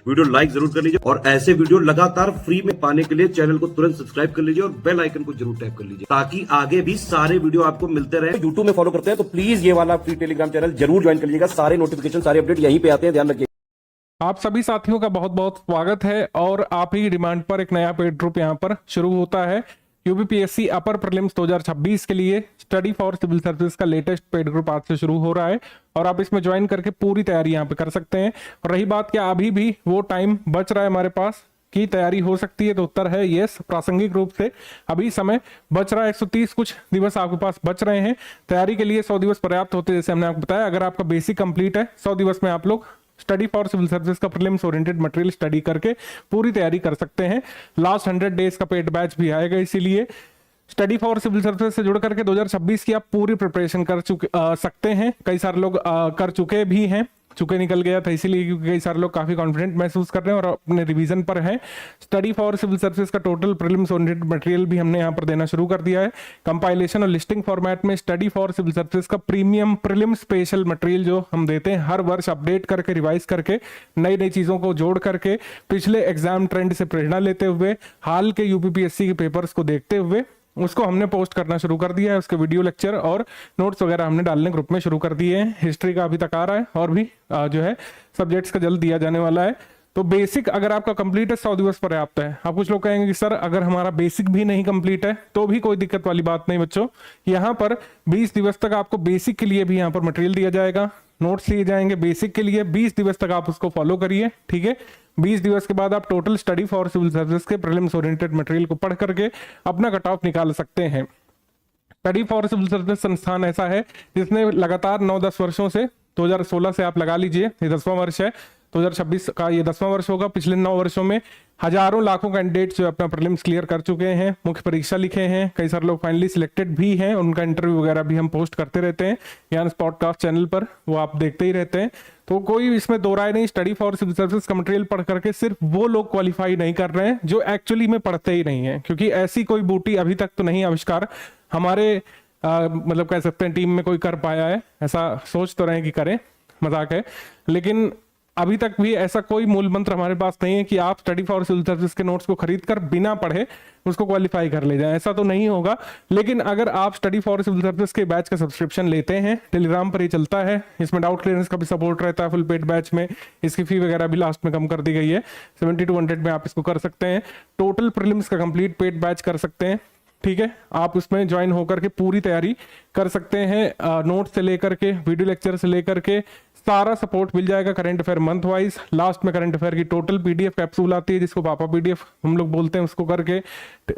Video like जरूर कर लीजिए और ऐसे वीडियो लगातार फ्री में पाने के लिए चैनल को तुरंत सब्सक्राइब कर लीजिए और बेल आइकन को जरूर टैप कर लीजिए ताकि आगे भी सारे वीडियो आपको मिलते रहे। यूट्यूब में फॉलो करते हैं तो प्लीज ये वाला फ्री टेलीग्राम चैनल जरूर ज्वाइन कर लीजिएगा। सारे नोटिफिकेशन सारे अपडेट यहीं पे आते हैं, ध्यान रखिए। आप सभी साथियों का बहुत बहुत स्वागत है और आप ही डिमांड पर एक नया पेड ग्रुप यहां पर शुरू होता है। यूपीपीएससी अपर प्रीलिम्स 2026 के लिए स्टडी फॉर सिविल सर्विस का लेटेस्ट पेड ग्रुप आज से शुरू हो रहा है और आप इसमें ज्वाइन करके पूरी तैयारी यहां पे कर सकते हैं। और रही बात कि अभी भी वो टाइम बच रहा है हमारे पास की तैयारी हो सकती है, तो उत्तर है यस। प्रासंगिक रूप से अभी समय बच रहा है, 130 कुछ दिवस आपके पास बच रहे हैं। तैयारी के लिए 100 दिवस पर्याप्त होते हैं, जैसे हमने आपको बताया। अगर आपका बेसिक कंप्लीट है, 100 दिवस में आप लोग स्टडी फॉर सिविल सर्विस का प्रीलिम्स ओरिएंटेड मटेरियल स्टडी करके पूरी तैयारी कर सकते हैं। लास्ट 100 डेज का पेड बैच भी आएगा, इसीलिए स्टडी फॉर सिविल सर्विस से जुड़ करके 2026 की आप पूरी प्रिपरेशन कर सकते हैं। कई सारे लोग कर चुके भी हैं, चुके निकल गया था इसीलिए क्योंकि कई सारे लोग काफी कॉन्फिडेंट महसूस कर रहे हैं और अपने रिवीजन पर हैं। स्टडी फॉर सिविल सर्विस का टोटल प्रीलिम्स ओरिएंटेड मटेरियल भी हमने यहाँ पर देना शुरू कर दिया है। कंपाइलेशन और लिस्टिंग फॉर्मेट में स्टडी फॉर सिविल सर्विस का प्रीमियम प्रीलिम स्पेशल मटेरियल जो हम देते हैं हर वर्ष अपडेट करके रिवाइज करके नई नई चीजों को जोड़ करके पिछले एग्जाम ट्रेंड से प्रेरणा लेते हुए हाल के यूपीपीएससी के पेपर्स को देखते हुए उसको हमने पोस्ट करना शुरू कर दिया है। उसके वीडियो लेक्चर और नोट्स वगैरह हमने डालने ग्रुप में शुरू कर दिए हैं। हिस्ट्री का अभी तक आ रहा है और भी जो है सब्जेक्ट्स का जल्द दिया जाने वाला है। तो बेसिक अगर आपका कंप्लीट है 100 दिवस पर्याप्त है। आप कुछ लोग कहेंगे कि सर अगर हमारा बेसिक भी नहीं कंप्लीट है तो भी कोई दिक्कत वाली बात नहीं बच्चों। यहाँ पर 20 दिवस तक आपको बेसिक के लिए भी यहाँ पर मटेरियल दिया जाएगा, नोट्स लिए जाएंगे बेसिक के लिए। 20 दिवस तक आप उसको फॉलो करिए, ठीक है। 20 दिवस के बाद आप total study for civil service के प्रीलिम्स ओरिएंटेड मटेरियल को पढ़ करके अपना कट ऑफ निकाल सकते हैं। स्टडी फॉर सिविल सर्विस संस्थान ऐसा है जिसने लगातार 9-10 वर्षों से 2016 से आप लगा लीजिए, ये 10वां वर्ष है, 2026 का ये 10वां वर्ष होगा। पिछले 9 वर्षों में हजारों लाखों कैंडिडेट्स जो अपना प्रीलिम्स क्लियर कर चुके हैं, मुख्य परीक्षा लिखे हैं, कई सारे लोग फाइनली सिलेक्टेड भी हैं। उनका इंटरव्यू वगैरह भी हम पोस्ट करते रहते हैं यहाँ पॉडकास्ट चैनल पर, वो आप देखते ही रहते हैं। तो कोई इसमें दो राय नहीं, स्टडी फॉर सिविल सर्विस का मटेरियल पढ़ करके सिर्फ वो लोग क्वालिफाई नहीं कर रहे हैं जो एक्चुअली में पढ़ते ही नहीं है, क्योंकि ऐसी कोई बूटी अभी तक तो नहीं आविष्कार हमारे मतलब कह सकते हैं टीम में कोई कर पाया है। ऐसा सोच तो रहे कि करें, मजाक है, लेकिन अभी तक भी ऐसा कोई मूल मंत्र हमारे पास नहीं है कि आप स्टडी फॉर सिविल सर्विस के नोट्स को खरीद कर बिना पढ़े उसको क्वालिफाई कर ले जाएं। ऐसा तो नहीं होगा। लेकिन अगर आप स्टडी फॉर सिविल सर्विस के बैच का सब्सक्रिप्शन लेते हैं, टेलीग्राम पर ही चलता है, इसमें डाउट क्लियरेंस का भी सपोर्ट रहता है फुल पेड बैच में। इसकी फी वगैरह भी लास्ट में कम कर दी गई है, 70-100 में आप इसको कर सकते हैं। टोटल प्रीलिम्स का कंप्लीट पेड बैच कर सकते हैं, ठीक है। आप उसमें ज्वाइन होकर के पूरी तैयारी कर सकते हैं। नोट से लेकर के वीडियो लेक्चर से लेकर के सारा सपोर्ट मिल जाएगा। Current affair month wise, last में करंट अफेयर की टोटल पीडीएफ कैप्सूल आती है जिसको पापा पीडीएफ हम लोग बोलते हैं, उसको करके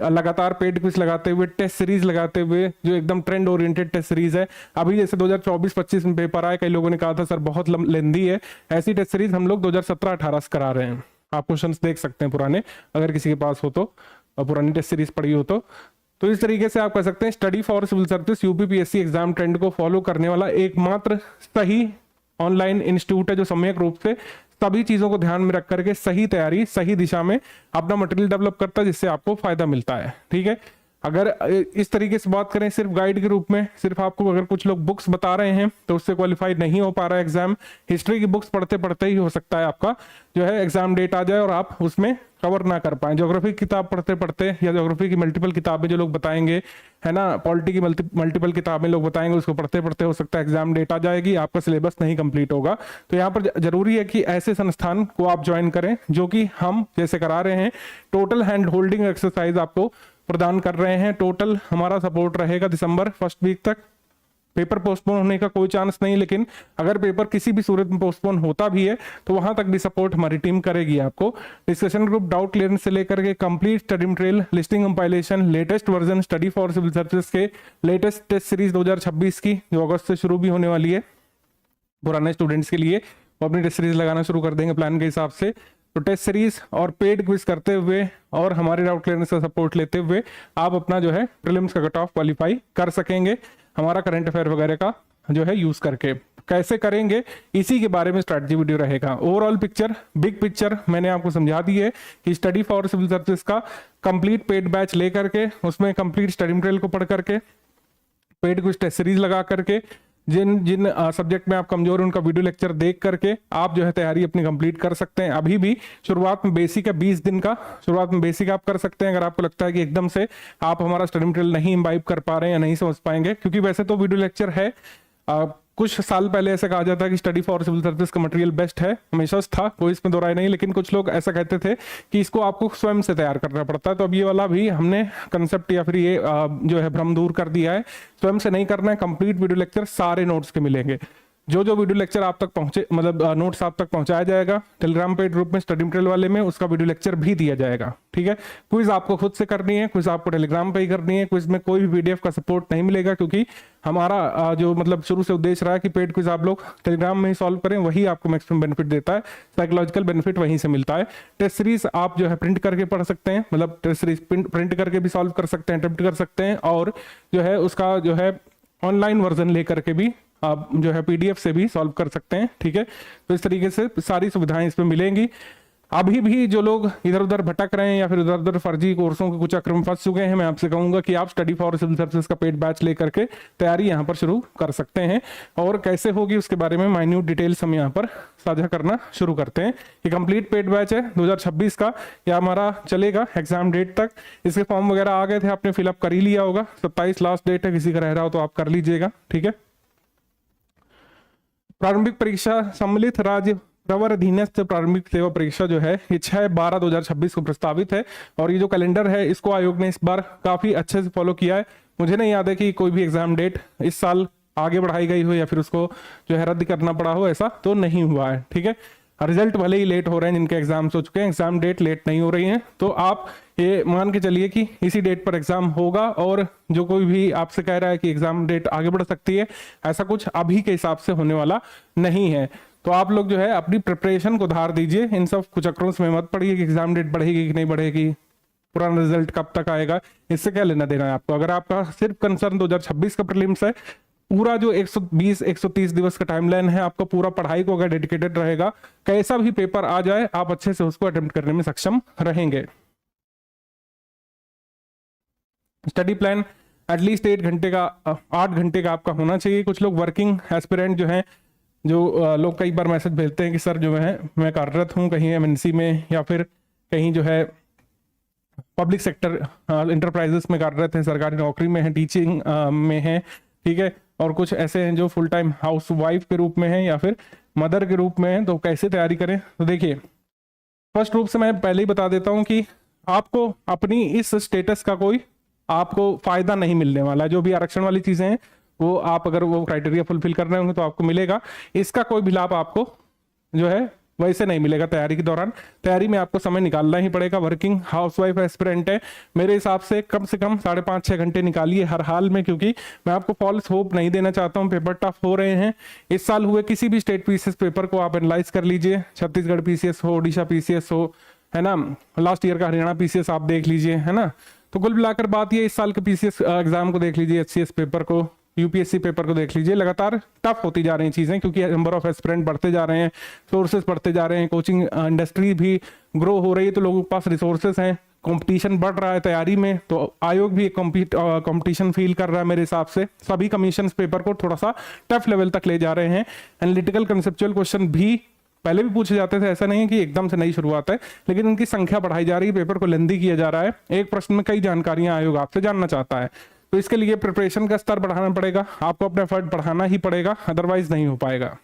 लगातार पेड क्विज लगाते हुए, टेस्ट सीरीज लगाते हुए, जो एकदम ट्रेंड ओरिएंटेड टेस्ट सीरीज है। अभी जैसे 2024-25 में पेपर आए, कई लोगों ने कहा था सर बहुत लेंदी है, ऐसी टेस्ट सीरीज हम लोग 2017-18 से करा रहे हैं। आप क्वेश्चन देख सकते हैं पुराने, अगर किसी के पास हो तो, पुरानी टेस्ट सीरीज पढ़ी हो तो इस तरीके से आप कह सकते हैं study for civil service UPPSC exam trend को फॉलो करने वाला एकमात्र सही ऑनलाइन इंस्टीट्यूट है जो सम्यक रूप से सभी चीजों को ध्यान में रख करके सही तैयारी, सही दिशा में अपना मटेरियल डेवलप करता है, जिससे आपको फायदा मिलता है, ठीक है। अगर इस तरीके से बात करें सिर्फ गाइड के रूप में, सिर्फ आपको अगर कुछ लोग बुक्स बता रहे हैं तो उससे क्वालिफाई नहीं हो पा रहा है एग्जाम। हिस्ट्री की बुक्स पढ़ते पढ़ते ही हो सकता है आपका जो है एग्जाम डेट आ जाए और आप उसमें कवर ना कर पाए। ज्योग्राफी की किताब पढ़ते पढ़ते या ज्योग्राफी की मल्टीपल किताबें जो लोग बताएंगे, है ना, पॉलिटी की मल्टीपल किताबें लोग बताएंगे, उसको पढ़ते पढ़ते हो सकता है एग्जाम डेट आ जाएगी, आपका सिलेबस नहीं कंप्लीट होगा। तो यहाँ पर जरूरी है कि ऐसे संस्थान को आप ज्वाइन करें जो कि हम जैसे करा रहे हैं। टोटल हैंड होल्डिंग एक्सरसाइज आपको प्रदान कर रहे हैं। टोटल हमारा सपोर्ट रहेगा दिसंबर फर्स्ट वीक तक। पेपर पोस्टपोन होने का कोई चांस नहीं, लेकिन अगर पेपर किसी भी सूरत में पोस्टपोन होता भी है तो वहां तक भी सपोर्ट हमारी टीम करेगी आपको। डिस्कशन ग्रुप, डाउट क्लियरेंस से लेकर के complete study material, listing compilation, latest version study for civil service के लेटेस्ट टेस्ट सीरीज 2026 की जो अगस्त से शुरू भी होने वाली है पुराने स्टूडेंट्स के लिए, वो अपनी टेस्ट सीरीज लगाना शुरू कर देंगे प्लान के हिसाब से। तो टेस्ट सीरीज और पेड क्विज करते हुए और हमारे डाउट क्लियरेंस का सपोर्ट लेते हुए आप अपना जो है प्रीलिम्स का कट ऑफ क्वालिफाई कर सकेंगे हमारा करंट अफेयर वगैरह का जो है यूज करके। कैसे करेंगे इसी के बारे में स्ट्रैटेजी वीडियो रहेगा। ओवरऑल पिक्चर, बिग पिक्चर मैंने आपको समझा दी है कि स्टडी फॉर सिविल सर्विस का कंप्लीट पेड बैच लेकर के उसमें कंप्लीट स्टडी मटेरियल को पढ़ करके पेड क्विज टेस्ट सीरीज लगा करके जिन जिन सब्जेक्ट में आप कमजोर हैं उनका वीडियो लेक्चर देख करके आप जो है तैयारी अपनी कंप्लीट कर सकते हैं। अभी भी शुरुआत में बेसिक है, 20 दिन का शुरुआत में बेसिक आप कर सकते हैं। अगर आपको लगता है कि एकदम से आप हमारा स्टडी मटेरियल नहीं इम्बाइब कर पा रहे हैं या नहीं समझ पाएंगे, क्योंकि वैसे तो वीडियो लेक्चर है, कुछ साल पहले ऐसा कहा जाता है कि स्टडी फॉर सिविल सर्विस का मटेरियल बेस्ट है, हमेशा से था, कोई इसमें दो राय नहीं, लेकिन कुछ लोग ऐसा कहते थे कि इसको आपको स्वयं से तैयार करना पड़ता है। तो अब ये वाला भी हमने कंसेप्ट या फिर ये जो है भ्रम दूर कर दिया है, स्वयं से नहीं करना है। कंप्लीट वीडियो लेक्चर सारे नोट्स के मिलेंगे, जो जो वीडियो लेक्चर आप तक पहुंचे, मतलब नोट्स आप तक पहुंचाया जाएगा टेलीग्राम पेड ग्रुप में स्टडी मटेरियल वाले में, उसका वीडियो लेक्चर भी दिया जाएगा। ठीक है, क्विज आपको खुद से करनी है, क्विज आपको टेलीग्राम पे ही करनी है। क्विज में कोई भी पीडीएफ का सपोर्ट नहीं मिलेगा, क्योंकि हमारा जो मतलब शुरू से उद्देश्य रहा है कि पेड क्विज आप लोग टेलीग्राम में ही सॉल्व करें, वही आपको मैक्सिमम बेनिफिट देता है, साइकोलॉजिकल बेनिफिट वहीं से मिलता है। टेस्ट सीरीज आप जो है प्रिंट करके पढ़ सकते हैं, मतलब टेस्ट सीरीज प्रिंट करके भी सॉल्व कर सकते हैं, अटेम्प्ट कर सकते हैं, और जो है उसका जो है ऑनलाइन वर्जन लेकर के भी आप जो है पीडीएफ से भी सॉल्व कर सकते हैं। ठीक है, तो इस तरीके से सारी सुविधाएं इसमें मिलेंगी। अभी भी जो लोग इधर उधर भटक रहे हैं या फिर इधर उधर फर्जी कोर्सों के कुछ चक्कर में फंस चुके हैं, मैं आपसे कहूंगा कि आप स्टडी फॉर सिविल सर्विसेज का पेड बैच लेकर के तैयारी यहाँ पर शुरू कर सकते हैं। और कैसे होगी उसके बारे में माइन्यूट डिटेल्स हम यहाँ पर साझा करना शुरू करते हैं। ये कंप्लीट पेड बैच है 2026 का, यह हमारा चलेगा एग्जाम डेट तक। इसके फॉर्म वगैरह आ गए थे, आपने फिलअप कर ही लिया होगा, 27 लास्ट डेट है, किसी का रह रहा हो तो आप कर लीजिएगा। ठीक है, प्रारंभिक परीक्षा सम्मिलित राज्य प्रवर अधीनस्थ प्रारंभिक सेवा परीक्षा जो है ये 6/12/2026 को प्रस्तावित है। और ये जो कैलेंडर है इसको आयोग ने इस बार काफी अच्छे से फॉलो किया है। मुझे नहीं याद है कि कोई भी एग्जाम डेट इस साल आगे बढ़ाई गई हो या फिर उसको जो है रद्द करना पड़ा हो, ऐसा तो नहीं हुआ है। ठीक है, रिजल्ट भले ही लेट हो रहे हैं, जिनके एग्जाम्स हो चुके हैं, एग्जाम डेट लेट नहीं हो रही है, तो आप ये मान के चलिए कि इसी डेट पर एग्जाम होगा। और जो कोई भी आपसे कह रहा है कि एग्जाम डेट आगे बढ़ सकती है, ऐसा कुछ अभी के हिसाब से होने वाला नहीं है। तो आप लोग जो है अपनी प्रिपरेशन को धार दीजिए, इन सब कुचक्रों में मत पड़िए कि एग्जाम डेट बढ़ेगी कि नहीं बढ़ेगी, पुराना रिजल्ट कब तक आएगा, इससे क्या लेना देना है आपको। अगर आपका सिर्फ कंसर्न 2026 का प्रीलिम्स है, पूरा जो 120-130 दिवस का टाइमलाइन है आपका, पूरा पढ़ाई को अगर डेडिकेटेड रहेगा, कैसा भी पेपर आ जाए आप अच्छे से उसको अटेम्प्ट करने में सक्षम रहेंगे। स्टडी प्लान एटलीस्ट 8 घंटे का 8 घंटे का आपका होना चाहिए। कुछ लोग वर्किंग एस्पिरेंट जो हैं, जो लोग कई बार मैसेज भेजते हैं कि सर जो है मैं कार्यरत हूँ कहीं एमएनसी में या फिर कहीं जो है पब्लिक सेक्टर इंटरप्राइजेस में कार्यरत हैं, सरकारी नौकरी में है, टीचिंग में है। ठीक है, और कुछ ऐसे हैं जो फुल टाइम हाउस वाइफ के रूप में है या फिर मदर के रूप में है, तो कैसे तैयारी करें। तो देखिए, फर्स्ट रूप से मैं पहले ही बता देता हूं कि आपको अपनी इस स्टेटस का कोई आपको फायदा नहीं मिलने वाला। जो भी आरक्षण वाली चीजें हैं वो आप अगर वो क्राइटेरिया फुलफिल कर रहे होंगे तो आपको मिलेगा, इसका कोई भी लाभ आपको जो है वैसे नहीं मिलेगा। तैयारी के दौरान तैयारी में आपको समय निकालना ही पड़ेगा। वर्किंग हाउसवाइफ एस्पिरेंट है, मेरे हिसाब से कम 5.5-6 घंटे निकालिए हर हाल में, क्योंकि मैं आपको फॉल्स होप नहीं देना चाहता हूं। पेपर टफ हो रहे हैं, इस साल हुए किसी भी स्टेट पीसीएस पेपर को आप एनालाइज कर लीजिए, छत्तीसगढ़ पीसीएस हो, ओडिशा पीसीएस हो, है ना, लास्ट ईयर का हरियाणा पीसीएस आप देख लीजिए, है ना। तो कुल मिलाकर बात ये, इस साल के पीसीएस एग्जाम को देख लीजिए, एचसीएस पेपर को, यूपीएससी पेपर को देख लीजिए, लगातार टफ होती जा रही चीजें, क्योंकि नंबर ऑफ एस्पिरेंट बढ़ते जा रहे हैं, सोर्सेज बढ़ते जा रहे हैं, कोचिंग इंडस्ट्री भी ग्रो हो रही है, तो लोगों के पास रिसोर्सेज हैं, कंपटीशन बढ़ रहा है तैयारी में, तो आयोग भी एक कंपटीशन फील कर रहा है। मेरे हिसाब से सभी कमीशन पेपर को थोड़ा सा टफ लेवल तक ले जा रहे हैं। एनालिटिकल कंसेप्चुअल क्वेश्चन भी पहले भी पूछे जाते थे, ऐसा नहीं है कि एकदम से नई शुरुआत है, लेकिन उनकी संख्या बढ़ाई जा रही है, पेपर को लेंदी किया जा रहा है, एक प्रश्न में कई जानकारियां आयोग आपसे जानना चाहता है। तो इसके लिए प्रिपरेशन का स्तर बढ़ाना पड़ेगा, आपको अपना एफर्ट बढ़ाना ही पड़ेगा, अदरवाइज नहीं हो पाएगा।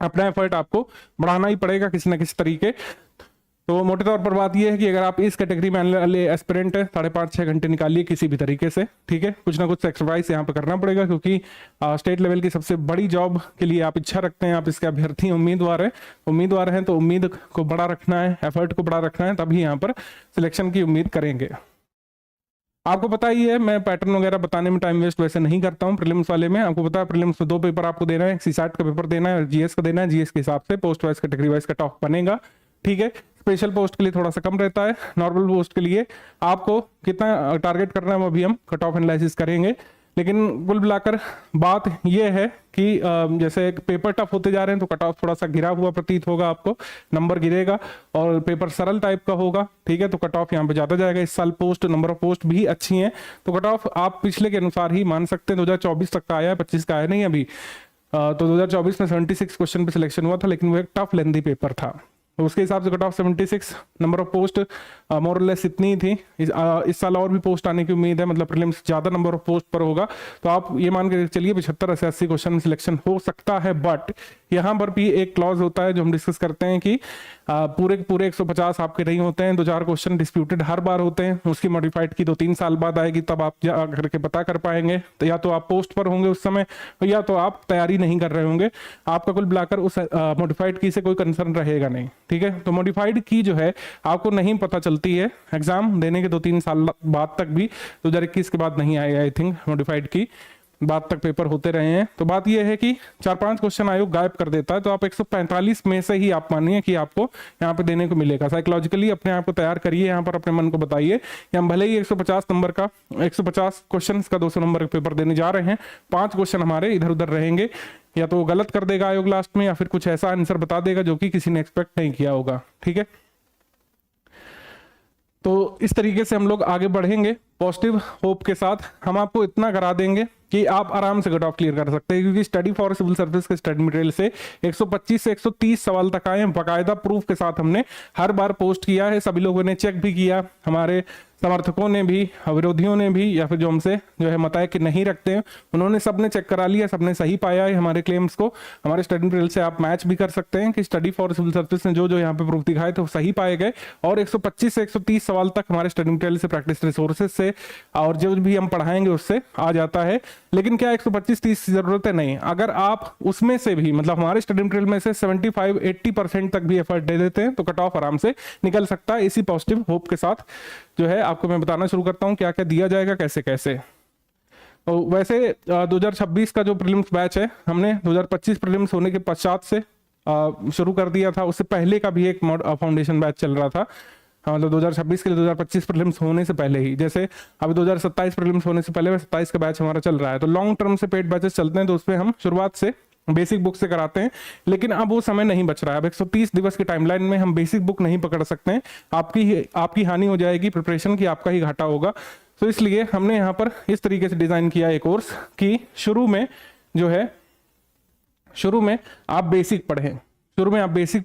अपना एफर्ट आपको बढ़ाना ही पड़ेगा किसी न किसी तरीके। तो मोटे तौर पर बात यह है कि अगर आप इस कैटेगरी में एस्पिरेंट है, 5.5-6 घंटे निकालिए किसी भी तरीके से। ठीक है, कुछ ना कुछ एक्सरसाइज यहाँ पे करना पड़ेगा, क्योंकि स्टेट लेवल की सबसे बड़ी जॉब के लिए आप इच्छा रखते हैं, आप इसके अभ्यर्थी उम्मीदवार हैं, तो उम्मीद को बड़ा रखना है, एफर्ट को बड़ा रखना है, तभी यहाँ पर सिलेक्शन की उम्मीद करेंगे। आपको पता ही है, मैं पैटर्न वगैरह बताने में टाइम वेस्ट वैसे नहीं करता हूँ। प्रीलिम्स वाले में आपको पता है, प्रीलिम्स में 2 पेपर आपको देना है, सीसैट का पेपर देना है और जीएस का देना है। जीएस के हिसाब से post wise category wise cut off बनेगा। ठीक है, स्पेशल पोस्ट के लिए थोड़ा सा कम रहता है, नॉर्मल पोस्ट के लिए आपको कितना टारगेट करना है वो अभी हम कट ऑफ एनालिसिस करेंगे। लेकिन कुल मिलाकर बात यह है कि जैसे पेपर टफ होते जा रहे हैं तो कट ऑफ थोड़ा सा गिरा हुआ प्रतीत होगा, आपको नंबर गिरेगा, और पेपर सरल टाइप का होगा, ठीक है, तो कट ऑफ यहाँ पे ज्यादा जाएगा। इस साल पोस्ट नंबर ऑफ पोस्ट भी अच्छी हैं, तो कट ऑफ आप पिछले के अनुसार ही मान सकते हैं। 2024 तक का आया है, 25 का आया नहीं अभी। तो 2024 में 76 क्वेश्चन पे सिलेक्शन हुआ था, लेकिन वो एक टफ लेंथी पेपर था, तो उसके हिसाब से cut off 76, number of post मोर और लेस इतनी ही थी। इस साल और भी पोस्ट आने की उम्मीद है, मतलब प्रीलिम्स ज्यादा नंबर ऑफ पोस्ट पर होगा, तो आप ये मान के चलिए 75 से 80 क्वेश्चन में सिलेक्शन हो सकता है। बट यहाँ पर भी एक क्लॉज होता है जो हम डिस्कस करते हैं कि पूरे 150 आपके नहीं होते हैं, 2-4 क्वेश्चन डिस्प्यूटेड हर बार होते हैं, उसकी मॉडिफाइड की 2-3 साल बाद आएगी, तब आप जा करके पता कर पाएंगे। तो या तो आप पोस्ट पर होंगे उस समय, या तो आप तैयारी नहीं कर रहे होंगे, आपका कुल मिलाकर उस मॉडिफाइड की से कोई कंसर्न रहेगा नहीं, ठीक है। तो मॉडिफाइड की जो है आपको नहीं पता चलती है, एग्जाम देने के 2-3 साल बाद तक भी, 2021 के बाद नहीं आएगा आई थिंक, मॉडिफाइड की बाद तक पेपर होते रहे हैं। तो बात यह है कि 4-5 क्वेश्चन आयोग गायब कर देता है, तो आप 145 में से ही आप मानिए कि आपको यहाँ पे देने को मिलेगा। साइकोलॉजिकली अपने आप को तैयार करिए, यहाँ पर अपने मन को बताइए कि हम भले ही 150 नंबर का 150 क्वेश्चन का 200 नंबर का पेपर देने जा रहे हैं, 5 क्वेश्चन हमारे इधर उधर रहेंगे, या तो गलत कर देगा आयोग लास्ट में, या फिर कुछ ऐसा आंसर बता देगा जो कि किसी ने एक्सपेक्ट नहीं किया होगा, ठीक है। तो इस तरीके से हम लोग आगे बढ़ेंगे पॉजिटिव होप के साथ। हम आपको इतना करा देंगे कि आप आराम से कट ऑफ क्लियर कर सकते हैं, क्योंकि स्टडी फॉर सिविल सर्विस के स्टडी मटेरियल से 125 से 130 सवाल तक आए हैं, बाकायदा प्रूफ के साथ हमने हर बार पोस्ट किया है, सभी लोगों ने चेक भी किया, हमारे समर्थकों ने भी, विरोधियों ने भी, या फिर जो हमसे जो है मताए कि नहीं रखते हैं, उन्होंने सबने चेक करा लिया, सबने सही पाया है हमारे क्लेम्स को। हमारे स्टडी मटेरियल से आप मैच भी कर सकते हैं कि स्टडी फॉर सिविल सर्विस ने जो जो यहाँ पे प्रूफ दिखाए थे वो सही पाए गए, और 125 से 130 सवाल तक हमारे स्टडी मटेरियल से, प्रैक्टिस रिसोर्सेज से, और जो भी हम पढ़ाएंगे उससे आ जाता है। लेकिन क्या 125-30 की जरूरत है? नहीं। अगर आप उसमें से भी, मतलब हमारे स्टडी मटेरियल में से 75-80% तक भी एफर्ट दे देते हैं, तो कट ऑफ आराम से निकल सकता है। इसी पॉजिटिव होप के साथ जो है आपको मैं बताना शुरू करता हूं क्या क्या दिया जाएगा, कैसे कैसे। तो वैसे 2026 का जो प्रीलिम्स बैच है, हमने 2025 प्रीलिम्स होने के पश्चात से शुरू कर दिया था। उससे पहले का भी एक फाउंडेशन बैच चल रहा था, मतलब 2026 के लिए 2025 प्रीलिम्स होने से पहले ही, जैसे अभी 2027 प्रीलिम्स होने से पहले 27 का बैच हमारा चल रहा है। तो लॉन्ग टर्म से पेड बैचेस चलते हैं, तो उसमें हम शुरुआत से बेसिक बुक से कराते हैं, लेकिन अब वो समय नहीं बच रहा है। अब 130 दिवस की टाइमलाइन में हम बेसिक बुक नहीं पकड़ सकते हैं, आपकी हानि हो जाएगी, प्रिपरेशन की आपका ही घाटा होगा। तो इसलिए हमने यहाँ पर इस तरीके से डिजाइन किया है कोर्स कि शुरू में आप बेसिक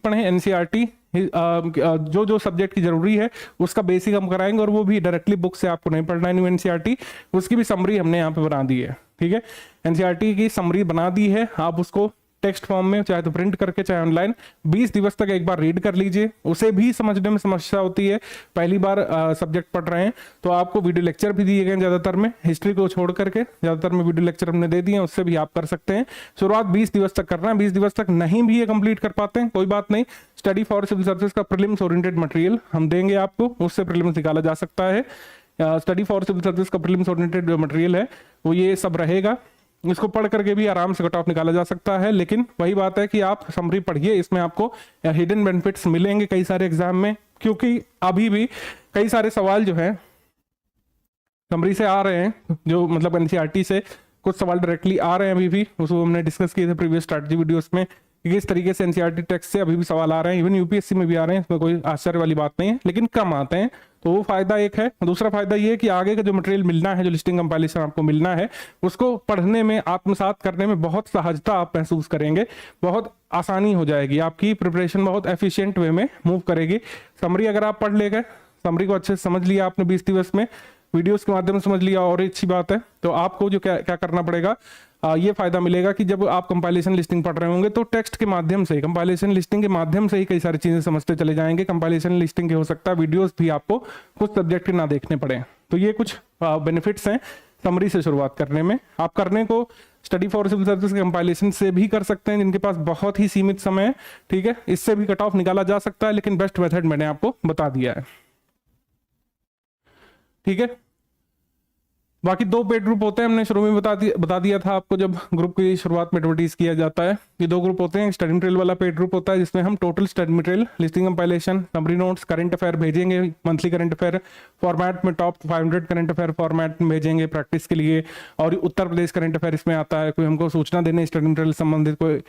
पढ़ें, एनसीईआरटी जो जो सब्जेक्ट की जरूरी है उसका बेसिक हम कराएंगे, और वो भी डायरेक्टली बुक से आपको नहीं पढ़ना है। एनसीईआरटी उसकी भी समरी हमने यहाँ पे बना दी है, ठीक है। एनसीईआरटी की समरी बना दी है, आप उसको टेक्स्ट फॉर्म में चाहे तो प्रिंट करके चाहे ऑनलाइन 20 दिवस तक एक बार रीड कर लीजिए। उसे भी समझने में समस्या होती है, पहली बार सब्जेक्ट पढ़ रहे हैं, तो आपको वीडियो लेक्चर भी दिए गए ज्यादातर में, हिस्ट्री को छोड़ करके ज्यादातर में वीडियो लेक्चर हमने दे दिए हैं, उससे भी आप कर सकते हैं। शुरुआत 20 दिवस तक करना है, 20 दिवस तक नहीं भी ये कंप्लीट कर पाते हैं कोई बात नहीं, स्टडी फॉर सिविल सर्विस का प्रीलिम्स ओरिएंटेड मटेरियल हम देंगे आपको, उससे प्रीलिम्स निकाला जा सकता है। स्टडी फॉर सिविल सर्विस का प्रीलिम्स ओरिएंटेड जो मटेरियल है वो ये सब रहेगा, इसको पढ़ करके भी आराम से कट ऑफ निकाला जा सकता है। लेकिन वही बात है कि आप समरी पढ़िए, इसमें आपको हिडन बेनिफिट्स मिलेंगे कई सारे एग्जाम में, क्योंकि अभी भी कई सारे सवाल जो है समरी से आ रहे हैं, जो मतलब एनसीईआरटी से कुछ सवाल डायरेक्टली आ रहे हैं अभी भी, उसको हमने डिस्कस किए थे प्रीवियस स्ट्रैटेजी वीडियोस में, कि इस तरीके से एनसीईआरटी टेक्स्ट से अभी भी सवाल आ रहे हैं, इवन यूपीएससी में भी आ रहे हैं, इसमें कोई आश्चर्य वाली बात नहीं है, लेकिन कम आते हैं, तो वो फायदा एक है। दूसरा फायदा ये है कि आगे का जो मटेरियल मिलना है, जो लिस्टिंग कंपाइलेशन आपको मिलना है, उसको पढ़ने में, आत्मसात करने में बहुत सहजता आप महसूस करेंगे, बहुत आसानी हो जाएगी, आपकी प्रिपरेशन बहुत एफिशिएंट वे में मूव करेगी। समरी अगर आप पढ़ ले गए, समरी को अच्छे से समझ लिया आपने 20 दिवस में, वीडियोस के माध्यम से समझ लिया, और अच्छी बात है, तो आपको जो क्या करना पड़ेगा, ये फायदा मिलेगा कि जब आप कंपाइलेशन लिस्टिंग पढ़ रहे होंगे तो टेक्स्ट के माध्यम से, कंपाइलेशन लिस्टिंग के माध्यम से ही कई सारी चीजें समझते चले जाएंगे। कंपाइलेशन लिस्टिंग के हो सकता है वीडियोस भी आपको कुछ सब्जेक्ट के ना देखने पड़े, तो ये कुछ बेनिफिट्स हैं समरी से शुरुआत करने में। आप करने को स्टडी फॉर सिविल सर्विस के कंपाइलेशन से भी कर सकते हैं, जिनके पास बहुत ही सीमित समय है, ठीक है, इससे भी कट ऑफ निकाला जा सकता है, लेकिन बेस्ट मेथड मैंने आपको बता दिया है, ठीक है। बाकी 2 पेड ग्रुप होते हैं, हमने शुरू में बता दिया था आपको जब ग्रुप की शुरुआत में एडवर्टीज किया जाता है। ये 2 ग्रुप होते हैं। स्टडी मटेरियल वाला पेड ग्रुप होता है जिसमें हम total study material, listing compilation, summary notes, current affair भेजेंगे, मंथली करंट अफेयर फॉर्मेट में टॉप 500 करंट अफेयर फॉर्मेट में भेजेंगे प्रैक्टिस के लिए। और उत्तर प्रदेश करंट अफेयर इसमें आता है। कोई हमको सूचना देने स्टडी मटेरियल संबंधित, कोई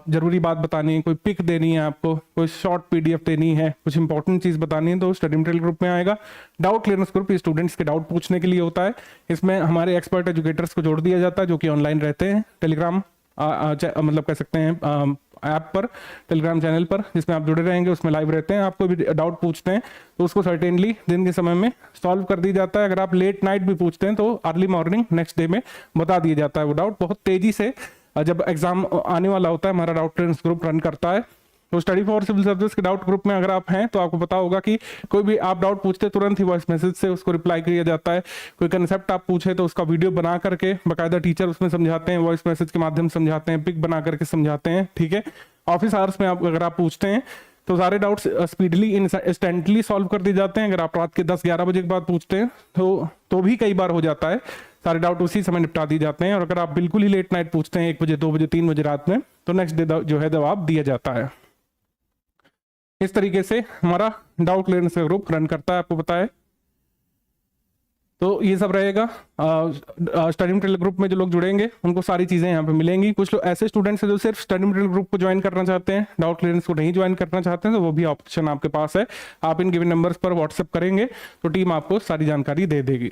जरूरी बात बतानी है, कोई पिक देनी है आपको, कोई शॉर्ट पीडीएफ देनी है, कुछ इंपॉर्टेंट चीज बतानी है, तो स्टडी मटेरियल ग्रुप में आएगा। डाउट क्लियरेंस ग्रुप स्टूडेंट्स के डाउट पूछने के लिए होता है। इसमें हमारे एक्सपर्ट एजुकेटर्स को जोड़ दिया जाता है जो कि ऑनलाइन रहते हैं टेलीग्राम मतलब कह सकते हैं ऐप पर, टेलीग्राम चैनल पर, जिसमें आप जुड़े रहेंगे, उसमें लाइव रहते हैं। आपको भी डाउट पूछते हैं तो उसको सर्टेनली दिन के समय में सॉल्व कर दिया जाता है। अगर आप लेट नाइट भी पूछते हैं तो अर्ली मॉर्निंग नेक्स्ट डे में बता दिया जाता है वो डाउट। बहुत तेजी से जब एग्जाम आने वाला होता है हमारा डाउट क्लियरेंस ग्रुप रन करता है। तो स्टडी फॉर सिविल सर्विस के डाउट ग्रुप में अगर आप हैं तो आपको पता होगा कि कोई भी आप डाउट पूछते तुरंत ही वॉइस मैसेज से उसको रिप्लाई किया जाता है। कोई कंसेप्ट आप पूछे तो उसका वीडियो बना करके बाकायदा टीचर उसमें समझाते हैं, वॉइस मैसेज के माध्यम से समझाते हैं, पिक बना करके समझाते हैं। ठीक है, ऑफिस आवर्स में आप अगर आप पूछते हैं तो सारे डाउट्स स्पीडली इंस्टेंटली सॉल्व कर दिए जाते हैं। अगर आप रात के 10-11 बजे के बाद पूछते हैं तो भी कई बार हो जाता है, सारे डाउट उसी समय निपटा दिए जाते हैं। और अगर आप बिल्कुल ही लेट नाइट पूछते हैं 1 बजे, 2 बजे, 3 बजे रात में, तो नेक्स्ट डे जो है जवाब दिया जाता है। इस तरीके से हमारा डाउट क्लियरेंस का ग्रुप रन करता है, आपको पता है। तो ये सब रहेगा। स्टडी मटेरियल ग्रुप में जो लोग जुड़ेंगे उनको सारी चीजें यहाँ पे मिलेंगी। कुछ लोग ऐसे स्टूडेंट्स हैं जो सिर्फ स्टडी मटेरियल ग्रुप को ज्वाइन करना चाहते हैं, डाउट क्लियरेंस को नहीं ज्वाइन करना चाहते हैं, तो वो भी ऑप्शन आपके पास है। आप इन गिवन नंबर्स पर व्हाट्सएप करेंगे तो टीम आपको सारी जानकारी दे देगी।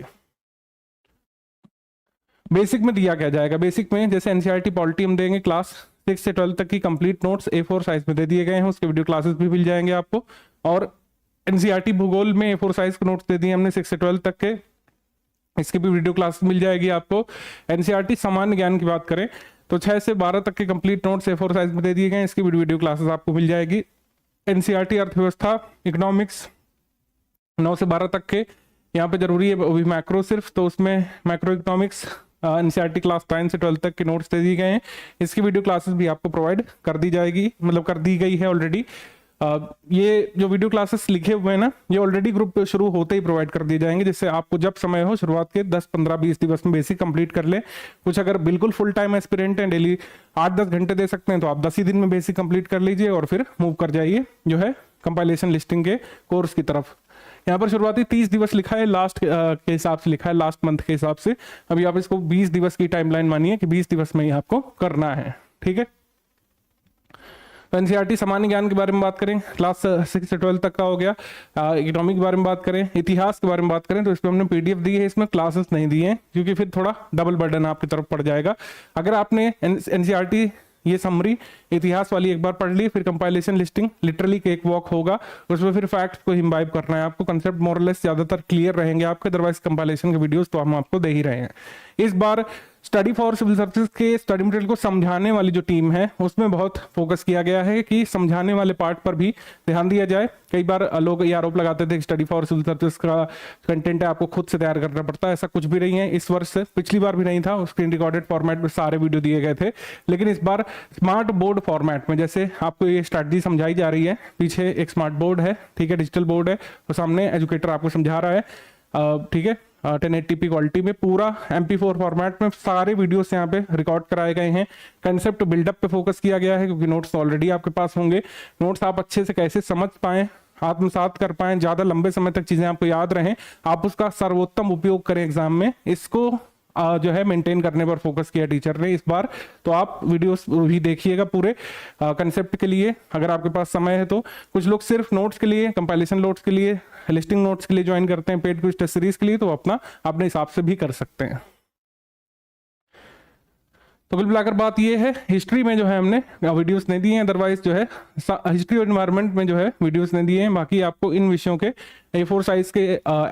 बेसिक में दिया क्या जाएगा? बेसिक में जैसे एनसीईआरटी पॉलिटी हम देंगे, क्लास 6 से 12 तक की कंप्लीट नोट्स A4 साइज में दे दिए गए हैं, उसके वीडियो क्लासेस भी मिल जाएंगे आपको। और एनसीईआरटी भूगोल में A4 साइज के नोट्स दे दिए हमने 6 से 12 तक के, इसकी भी वीडियो क्लास मिल जाएगी आपको। एनसीईआरटी सामान्य ज्ञान की बात करें तो 6 से 12 तक के कंप्लीट नोट्स A4 साइज में दे दिए गए हैं, इसकी भी वीडियो क्लासेस आपको मिल जाएगी। एनसीईआरटी अर्थव्यवस्था इकोनॉमिक्स 9 से 12 तक के, यहाँ पे जरूरी है वो भी मैक्रो सिर्फ, तो उसमें मैक्रो इकोनॉमिक्स एनसीईआरटी क्लास 9 से 12 तक के नोट्स दे दिए गए हैं, इसकी वीडियो क्लासेस भी आपको प्रोवाइड कर दी जाएगी, मतलब कर दी गई है ऑलरेडी। ये जो वीडियो क्लासेस लिखे हुए हैं ना, ये ऑलरेडी ग्रुप पे शुरू होते ही प्रोवाइड कर दिए जाएंगे, जिससे आपको जब समय हो शुरुआत के 10, 15, 20 दिवस में बेसिक कंप्लीट कर ले। कुछ अगर बिल्कुल फुल टाइम एस्पिरेंट हैं, डेली 8-10 घंटे दे सकते हैं, तो आप 10 ही दिन में बेसिक कंप्लीट कर लीजिए और फिर मूव कर जाइए जो है कंपाइलेशन लिस्टिंग के कोर्स की तरफ। यहाँ पर शुरुआती 30 दिवस लिखा है, लास्ट के हिसाब से लिखा है, लास्ट मंथ के हिसाब से। अभी आप इसको 20 दिवस की टाइमलाइन मानिए कि 20 दिवस में ही आपको करना है। ठीक है, तो एनसीईआरटी सामान्य ज्ञान के बारे में बात करें, क्लास 6 से 12 तक का हो गया। इकोनॉमिक के बारे में बात करें, इतिहास के बारे में बात करें, तो इसमें हमने पीडीएफ दी है, इसमें क्लासेस नहीं दिए हैं क्योंकि फिर थोड़ा डबल बर्डन आपकी तरफ पड़ जाएगा। अगर आपने एनसीईआरटी ये समरी इतिहास वाली एक बार पढ़ ली, फिर compilation listing literally cake walk होगा, उसमें फिर फैक्ट्स को इम्बाइब करना है आपको, कंसेप्ट मोरलेस ज्यादातर क्लियर रहेंगे आपके, अदरवाइज कंपाइलेशन के वीडियोस तो हम आपको दे ही रहे हैं। इस बार स्टडी फॉर सिविल सर्विसेज के स्टडी मटेरियल को समझाने वाली जो टीम है उसमें बहुत फोकस किया गया है कि समझाने वाले पार्ट पर भी ध्यान दिया जाए। कई बार लोग ये आरोप लगाते थे कि स्टडी फॉर सिविल सर्विसेज का कंटेंट है आपको खुद से तैयार करना पड़ता है, ऐसा कुछ भी नहीं है। इस वर्ष पिछली बार भी नहीं था, स्क्रीन रिकॉर्डेड फॉर्मेट में सारे वीडियो दिए गए थे, लेकिन इस बार स्मार्ट बोर्ड फॉर्मेट में, जैसे आपको ये स्ट्रैटेजी समझाई जा रही है, पीछे एक स्मार्ट बोर्ड है, ठीक है, डिजिटल बोर्ड है, तो सामने एजुकेटर आपको समझा रहा है, ठीक है, 1080p क्वालिटी में पूरा MP4 फॉर्मेट में सारे वीडियोस यहाँ पे रिकॉर्ड कराए गए हैं। कंसेप्ट बिल्डअप पे फोकस किया गया है क्योंकि नोट्स ऑलरेडी आपके पास होंगे। नोट्स आप अच्छे से कैसे समझ पाएं, आत्मसात कर पाएं, ज्यादा लंबे समय तक चीजें आपको याद रहें, आप उसका सर्वोत्तम उपयोग करें एग्जाम में, इसको जो है मेंटेन करने पर फोकस किया टीचर ने इस बार। तो आप वीडियोस भी देखिएगा पूरे कंसेप्ट के लिए, अगर आपके पास समय है तो। कुछ लोग सिर्फ नोट्स के लिए, कंपाइलेशन नोट्स के लिए, लिस्टिंग नोट्स के लिए ज्वाइन करते हैं, पेड क्विज टेस्ट सीरीज के लिए, तो अपने हिसाब से भी कर सकते हैं। तो कुल मिलाकर बात ये है, हिस्ट्री में जो है हमने वीडियोस नहीं दिए हैं, अदरवाइज जो है हिस्ट्री और एनवायरनमेंट में जो है वीडियोस नहीं दिए हैं। बाकी आपको इन विषयों के A4 साइज के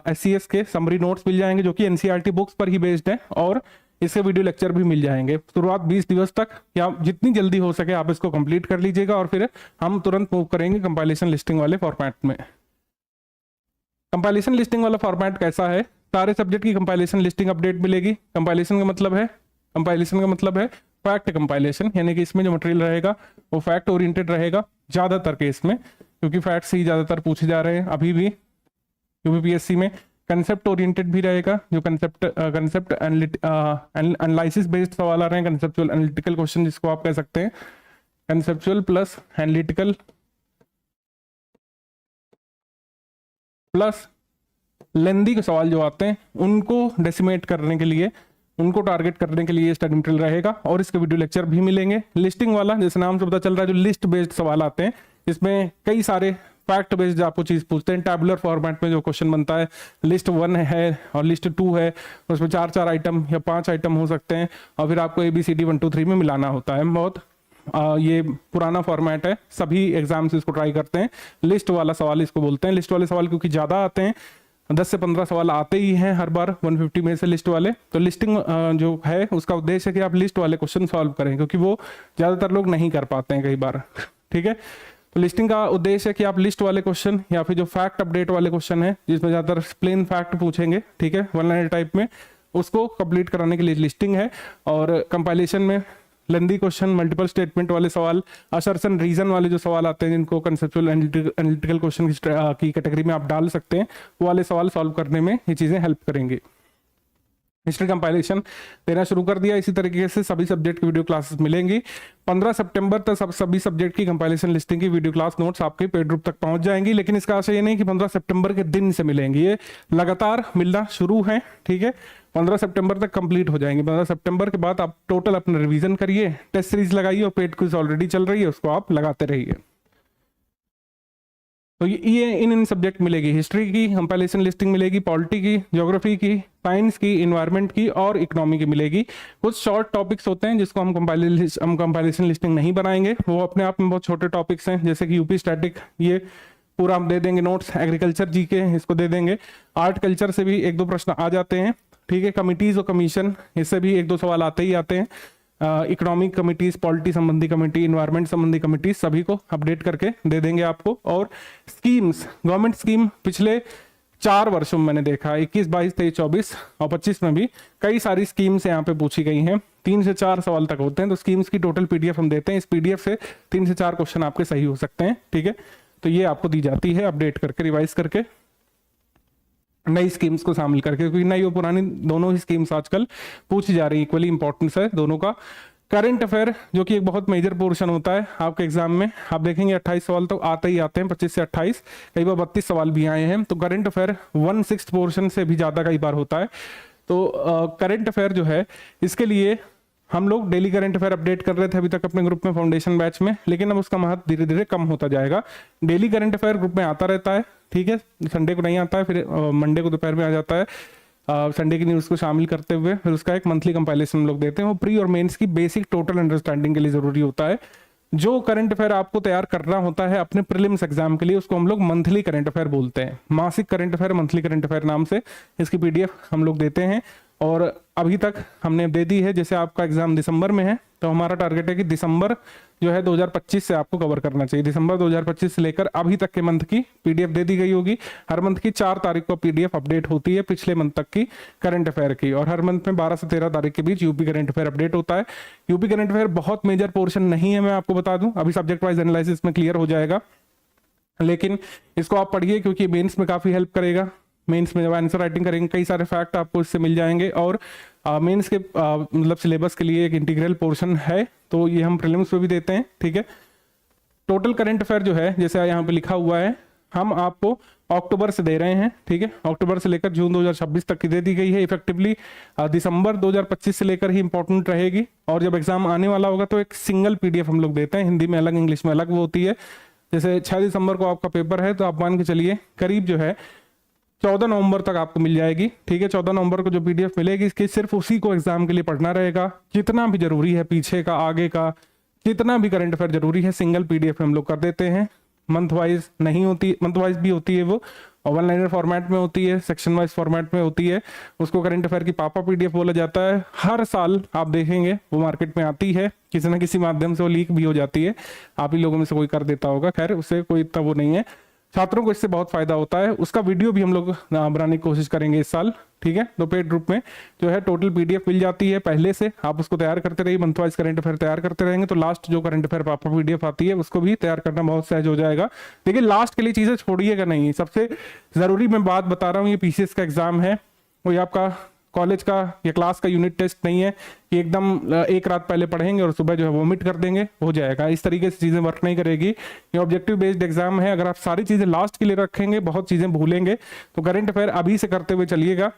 SCS के समरी नोट्स मिल जाएंगे जो कि एनसीईआरटी बुक्स पर ही बेस्ड है, और इसके वीडियो लेक्चर भी मिल जाएंगे। शुरुआत 20 दिवस तक, या जितनी जल्दी हो सके आप इसको कंप्लीट कर लीजिएगा, और फिर हम तुरंत मूव करेंगे कंपाइलेशन लिस्टिंग वाले फॉर्मेट में। कंपाइलेशन लिस्टिंग वाला फॉर्मेट कैसा है? सारे सब्जेक्ट की कंपाइलेशन लिस्टिंग अपडेट मिलेगी। कंपाइलेशन का मतलब है फैक्ट कंपाइलेशन, यानी कि इसमें जो मटेरियल रहेगा वो फैक्ट ओरिएंटेड रहेगा ज्यादातर केस में, क्योंकि फैक्ट्स ही ज्यादातर पूछे जा रहे हैं अभी भी यूपीपीएससी में। कंसेप्ट ओरिएंटेड भी रहेगा, जो कंसेप्ट एनालिसिस बेस्ड सवाल आ रहे हैं, कंसेप्चुअल एनालिटिकल क्वेश्चन जिसको आप कह सकते हैं, कंसेप्चुअल प्लस एनालिटिकल प्लस लेंदी के सवाल जो आते हैं उनको डेसिमेट करने के लिए, उनको टारगेट करने के लिए ये स्टडी मटेरियल रहेगा। और इसके वीडियो लेक्चर भी मिलेंगे। लिस्टिंग वाला, जैसे नाम से पता चल रहा है, जो लिस्ट बेस्ड सवाल आते हैं, इसमें कई सारे फैक्ट बेस्ड आपको चीज पूछते हैं। टैबुलर फॉर्मेट में जो क्वेश्चन बनता है, लिस्ट 1 है और लिस्ट 2 है, उसमें 4 आइटम या 5 आइटम हो सकते हैं, और फिर आपको ABCD 1 2 3 में मिलाना होता है। बहुत ये पुराना फॉर्मेट है, सभी एग्जाम्स इसको ट्राई करते हैं। लिस्ट वाला सवाल इसको बोलते हैं। लिस्ट वाले सवाल क्योंकि ज्यादा आते हैं, 10 से 15 सवाल आते ही हैं हर बार 150 में से लिस्ट वाले, तो लिस्टिंग जो है उसका उद्देश्य है कि आप लिस्ट वाले क्वेश्चन सॉल्व करें, क्योंकि वो ज्यादातर लोग नहीं कर पाते हैं कई बार। ठीक है, तो लिस्टिंग का उद्देश्य है कि आप लिस्ट वाले क्वेश्चन या फिर जो फैक्ट अपडेट वाले क्वेश्चन है, जिसमें ज्यादातर प्लेन फैक्ट पूछेंगे, ठीक है, वन लाइनर टाइप में, उसको कंप्लीट कराने के लिए लिस्टिंग है। और कंपाइलेशन में लेंदी क्वेश्चन, मल्टीपल स्टेटमेंट वाले सवाल, असर्शन रीजन वाले जो सवाल आते हैं, जिनको कंसेप्चुअल एनालिटिकल क्वेश्चन की कैटेगरी में आप डाल सकते हैं, वो वाले सवाल सॉल्व करने में ये चीजें हेल्प करेंगी। हिस्ट्री कंपाइलेशन देना शुरू कर दिया। इसी तरीके से सभी सब्जेक्ट की वीडियो क्लासेस मिलेंगी। 15 सितंबर तक सभी सब्जेक्ट की कंपाइलेशन लिस्टिंग की वीडियो क्लास नोट्स आपके पेड ग्रुप तक पहुंच जाएंगी। लेकिन इसका आशय ये नहीं कि 15 सितंबर के दिन से मिलेंगी, ये लगातार मिलना शुरू है। ठीक है, 15 सितंबर तक कंप्लीट हो जाएंगे। 15 सितंबर के बाद आप टोटल अपना रिवीजन करिए, टेस्ट सीरीज लगाइए, और पेड क्विज ऑलरेडी चल रही है, उसको आप लगाते रहिए। तो ये इन सब्जेक्ट मिलेगी। हिस्ट्री की कंपाइलेशन लिस्टिंग मिलेगी, पॉलिटी की, ज्योग्राफी की, साइंस की, इन्वायरमेंट की और इकोनॉमी की मिलेगी। कुछ शॉर्ट टॉपिक्स होते हैं जिसको हम कंपाइलेशन लिस्टिंग नहीं बनाएंगे, वो अपने आप में बहुत छोटे टॉपिक्स हैं, जैसे कि यूपी स्टैटिक, ये पूरा हम दे देंगे नोट्स। एग्रीकल्चर जीके इसको दे देंगे। आर्ट कल्चर से भी 1-2 प्रश्न आ जाते हैं। ठीक है, कमिटीज और कमीशन, इससे भी 1-2 सवाल आते ही आते हैं। इकोनॉमिक कमिटीज, पॉलिटी संबंधी कमेटी, इन्वायरमेंट संबंधी कमेटी, सभी को अपडेट करके दे देंगे आपको। और स्कीम्स, गवर्नमेंट स्कीम पिछले 4 वर्षों में मैंने देखा, 21, 22, 23, 24 और 25 में भी कई सारी स्कीम्स यहाँ पे पूछी गई हैं। 3 से 4 सवाल तक होते हैं, तो स्कीम्स की टोटल PDF हम देते हैं। इस PDF से 3 से 4 क्वेश्चन आपके सही हो सकते हैं। ठीक है, तो ये आपको दी जाती है अपडेट करके, रिवाइज करके, नई स्कीम्स को शामिल करके, क्योंकि नई और पुरानी दोनों ही स्कीम्स आजकल पूछी जा रही है। इक्वली इंपॉर्टेंस है दोनों का। करंट अफेयर, जो कि एक बहुत मेजर पोर्शन होता है आपके एग्जाम में, आप देखेंगे 28 सवाल तो आते ही आते हैं, 25 से 28, कई बार 32 सवाल भी आए हैं। तो करंट अफेयर 1/6 पोर्शन से भी ज्यादा कई बार होता है। तो करंट अफेयर जो है, इसके लिए हम लोग डेली करंट अफेयर अपडेट कर रहे थे अभी तक अपने ग्रुप में, फाउंडेशन बैच में, लेकिन अब उसका महत्व धीरे धीरे कम होता जाएगा। डेली करंट अफेयर ग्रुप में आता रहता है, ठीक है, संडे को नहीं आता है, फिर मंडे को दोपहर में आ जाता है, संडे की न्यूज़ को शामिल करते हुए। फिर उसका एक मंथली कंपाइलेशन हम लोग देते हैं, वो प्री और मेंस की बेसिक टोटल अंडरस्टैंडिंग के लिए जरूरी होता है। जो करंट अफेयर आपको तैयार करना होता है अपने प्रीलिम्स एग्जाम के लिए, उसको हम लोग मंथली करंट अफेयर बोलते हैं। मासिक current affair, monthly current affair नाम से इसकी PDF हम लोग देते हैं। और अभी तक हमने दे दी है, जैसे आपका एग्जाम दिसंबर में है, तो हमारा टारगेट है कि दिसंबर जो है 2025 से आपको कवर करना चाहिए। दिसंबर 2025 से लेकर अभी तक के मंथ की PDF दे दी गई होगी। हर मंथ की 4 तारीख को PDF अपडेट होती है पिछले मंथ तक की करंट अफेयर की, और हर मंथ में 12 से 13 तारीख के बीच यूपी करंट अफेयर अपडेट होता है। यूपी करंट अफेयर बहुत मेजर पोर्शन नहीं है, मैं आपको बता दूं, अभी सब्जेक्ट वाइज एनालिसिस में क्लियर हो जाएगा, लेकिन इसको आप पढ़िए क्योंकि मेंस में काफी हेल्प करेगा। मेंस में जब आंसर राइटिंग करेंगे, कई सारे फैक्ट आपको इससे मिल जाएंगे। और मेंस के मतलब सिलेबस के लिए एक इंटीग्रल पोर्शन है, तो ये हम प्रीलिम्स में भी देते हैं। ठीक है, टोटल करंट अफेयर जो है, जैसे यहाँ पे लिखा हुआ है, हम आपको अक्टूबर से दे रहे हैं। ठीक है, अक्टूबर से लेकर जून 2026 तक की दे दी गई है। इफेक्टिवली दिसंबर 2025 से लेकर ही इंपॉर्टेंट रहेगी, और जब एग्जाम आने वाला होगा तो एक सिंगल PDF हम लोग देते हैं, हिंदी में अलग, इंग्लिश में अलग वो होती है। जैसे 6 दिसंबर को आपका पेपर है, तो आप मान के चलिए करीब जो है 14 नवंबर तक आपको मिल जाएगी। ठीक है, 14 नवंबर को जो PDF मिलेगी, इसकी सिर्फ उसी को एग्जाम के लिए पढ़ना रहेगा। जितना भी जरूरी है, पीछे का, आगे का, जितना भी करंट अफेयर जरूरी है, सिंगल PDF हम लोग कर देते हैं। मंथ वाइज नहीं होती, मंथ वाइज भी होती है वो, और वन लाइनर फॉर्मेट में होती है, सेक्शन वाइज फॉर्मेट में होती है। उसको करंट अफेयर की पापा PDF बोला जाता है। हर साल आप देखेंगे वो मार्केट में आती है, किसी ना किसी माध्यम से वो लीक भी हो जाती है, आप ही लोगों में से कोई कर देता होगा, खैर उससे कोई इतना वो नहीं है। छात्रों को इससे बहुत फायदा होता है। उसका वीडियो भी हम लोग बनाने की कोशिश करेंगे इस साल, ठीक है। तो पेड ग्रुप में जो है टोटल पीडीएफ मिल जाती है पहले से, आप उसको तैयार करते रहिए, मंथ वाइज करंट अफेयर तैयार करते रहेंगे तो लास्ट जो करंट अफेयर आपको पीडीएफ आती है उसको भी तैयार करना बहुत सहज हो जाएगा। देखिए लास्ट के लिए चीजें छोड़िएगा नहीं, सबसे जरूरी मैं बात बता रहा हूँ, ये पीसीएस का एग्जाम है, कोई आपका कॉलेज का या क्लास का यूनिट टेस्ट नहीं है कि एकदम एक रात पहले पढ़ेंगे और सुबह जो है वोमिट कर देंगे, हो जाएगा। इस तरीके से चीजें वर्क नहीं करेगी। ये ऑब्जेक्टिव बेस्ड एग्जाम है, अगर आप सारी चीजें लास्ट के लिए रखेंगे बहुत चीजें भूलेंगे। तो करंट अफेयर अभी से करते हुए चलिएगा,